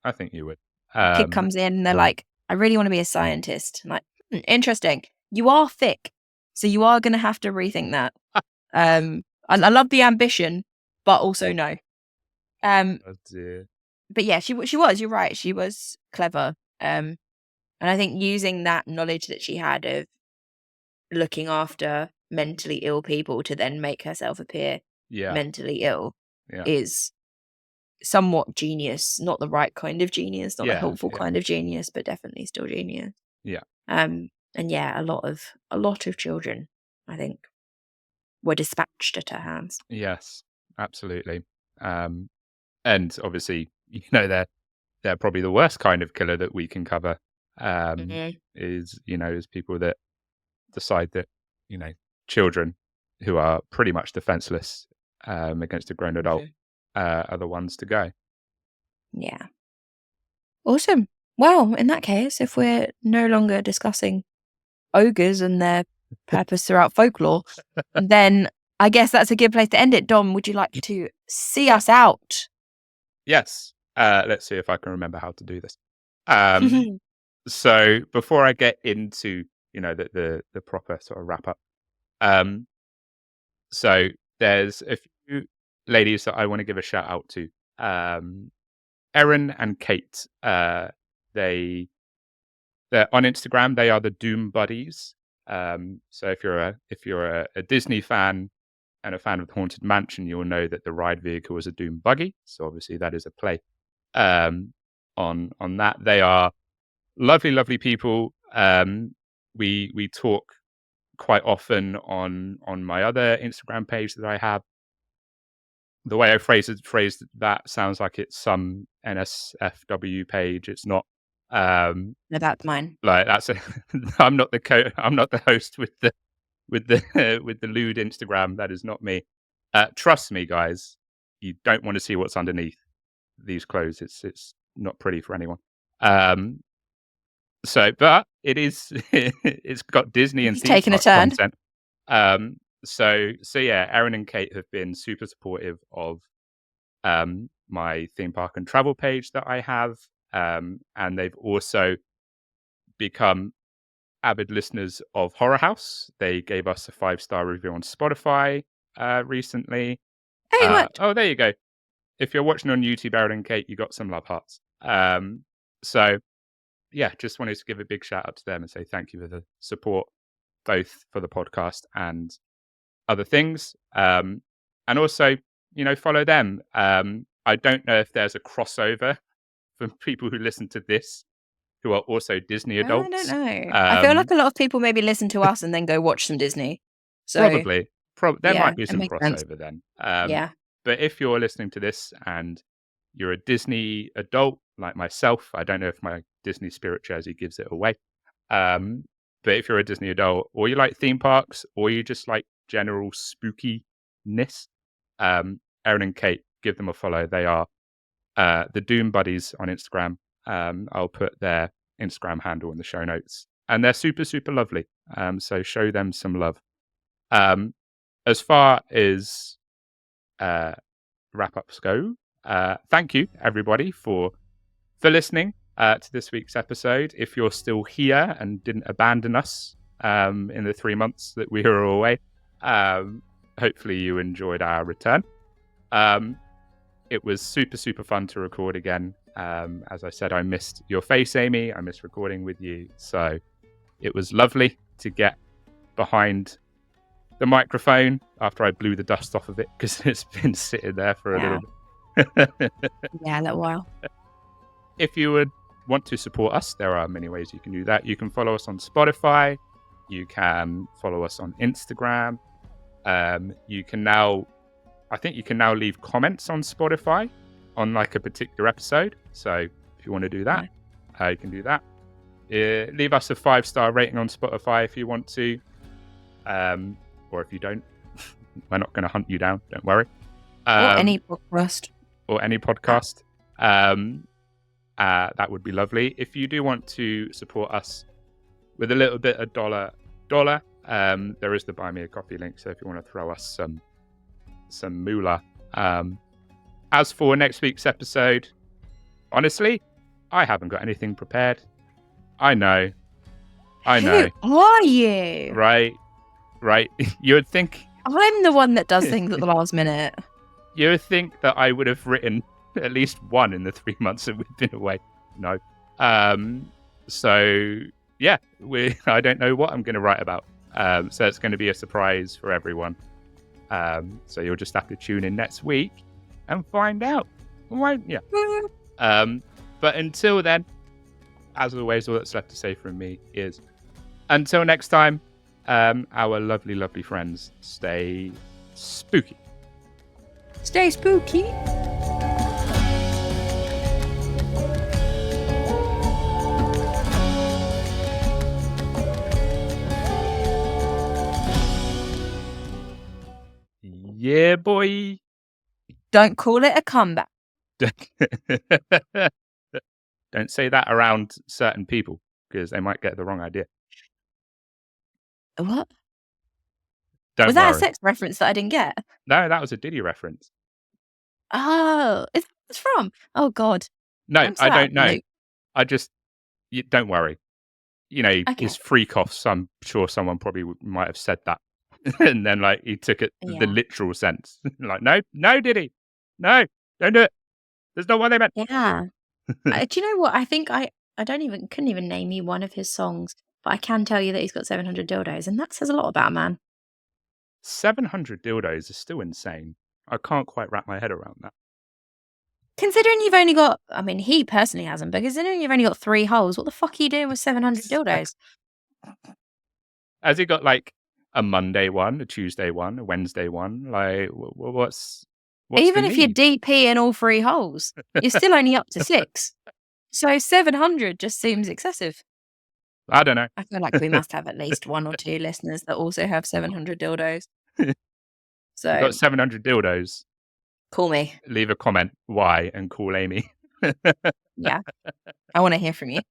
I think you would.
Kid comes in and they're like, I really want to be a scientist. I'm like, interesting. You are thick, so you are going to have to rethink that. I love the ambition, but also no.
Oh dear.
But yeah, she was. You're right. She was clever. And I think using that knowledge that she had of looking after mentally ill people to then make herself appear
Yeah,
mentally ill
yeah,
is somewhat genius. Not the right kind of genius, not the
yeah,
helpful
yeah,
kind of genius, but definitely still genius.
yeah.
And yeah, a lot of children, I think, were dispatched at her hands.
Yes, absolutely. And obviously, they're probably the worst kind of killer that we can cover.
Mhm.
Is people that decide that you know children who are pretty much defenseless against a grown adult
Mhm.
are the ones to go.
Yeah. Awesome. Well, in that case, if we're no longer discussing ogres and their purpose throughout folklore, then I guess that's a good place to end it. Dom, would you like to see us out?
Yes. Let's see if I can remember how to do this. So before I get into the proper sort of wrap up, um, so there's a few ladies that I want to give a shout out to. Erin and Kate. They're on Instagram. They are the Doom Buddies. So if you're a Disney fan and a fan of the Haunted Mansion, you will know that the ride vehicle is a Doom buggy. So obviously that is a play on that. They are lovely, lovely people. We talk quite often on my other Instagram page that I have. The way I phrased that sounds like it's some NSFW page. It's not.
No, that's mine.
Like that's I'm not the host with the with the lewd Instagram. That is not me. Trust me, guys. You don't want to see what's underneath these clothes. It's not pretty for anyone. Um, but it is. It's got Disney and
It's
theme
taken a
park
turn.
content. So yeah, Erin and Kate have been super supportive of my theme park and travel page that I have, and they've also become avid listeners of Horror House. They gave us a 5-star review on Spotify recently.
Hey, it worked.
Oh, there you go. If you're watching on YouTube, Erin and Kate, you got some love hearts. So yeah, just wanted to give a big shout out to them and say thank you for the support, both for the podcast and other things. And also, follow them. I don't know if there's a crossover from people who listen to this who are also Disney
I don't
adults.
know. I feel like a lot of people maybe listen to us and then go watch some Disney. So
Probably. There
yeah,
might be
it
some
makes sense.
crossover then.
Yeah.
But if you're listening to this and you're a Disney adult like myself, I don't know if my Disney Spirit jersey gives it away. But if you're a Disney adult, or you like theme parks, or you just like general spookiness, Erin and Kate, give them a follow. They are the Doom Buddies on Instagram. I'll put their Instagram handle in the show notes. And they're super, super lovely. So show them some love. As far as wrap-ups go, thank you, everybody, for listening to this week's episode. If you're still here and didn't abandon us in the 3 months that we were away, hopefully you enjoyed our return. It was super, super fun to record again. As I said, I missed your face, Amy. I missed recording with you. So it was lovely to get behind the microphone after I blew the dust off of it, because it's been sitting there for a little bit.
Yeah, a little while.
If you would want to support us, there are many ways you can do that. You can follow us on Spotify. You can follow us on Instagram. You can now leave comments on Spotify on like a particular episode. So if you want to do that, you can do that. Leave us a 5-star rating on Spotify if you want to. Or if you don't, we're not going to hunt you down. Don't worry.
Or any podcast.
That would be lovely. If you do want to support us with a little bit of dollar, there is the Buy Me a Coffee link. So if you want to throw us some moolah. As for next week's episode, honestly, I haven't got anything prepared. I know.
Who are you?
Right. You would think
I'm the one that does things at the last minute.
You would think that I would have written at least one in the 3 months that we've been away. No. So yeah, I don't know what I'm going to write about. So it's going to be a surprise for everyone. So you'll just have to tune in next week and find out. Right? Yeah. But until then, as always, all that's left to say from me is until next time, our lovely, lovely friends, stay spooky.
Stay spooky.
Yeah, boy.
Don't call it a comeback.
Don't say that around certain people, because they might get the wrong idea.
What?
Don't
was
worry.
that a sex reference that I didn't get?
No, that was a Diddy reference.
Oh, is that what it's from? Oh, God.
No, I don't know. Don't worry.
Okay.
His freak offs, I'm sure someone probably might have said that. And then, like, he took it the literal sense. Like, no, Diddy. No, don't do it. That's not what they meant.
Yeah. Do you know what? I think I couldn't even name you one of his songs, but I can tell you that he's got 700 dildos, and that says a lot about a man.
700 dildos is still insane. I can't quite wrap my head around that.
Considering you've only got, I mean, he personally hasn't, but considering you've only got 3 holes, what the fuck are you doing with 700 dildos?
Has he got like a Monday one, a Tuesday one, a Wednesday one? Like, what's
even if you're DP in all 3 holes, you're still only up to 6. So 700 just seems excessive.
I don't know.
I feel like we must have at least 1 or 2 listeners that also have 700 dildos. So
you've got 700 dildos.
Call me.
Leave a comment why and call Amy.
Yeah. I want to hear from you.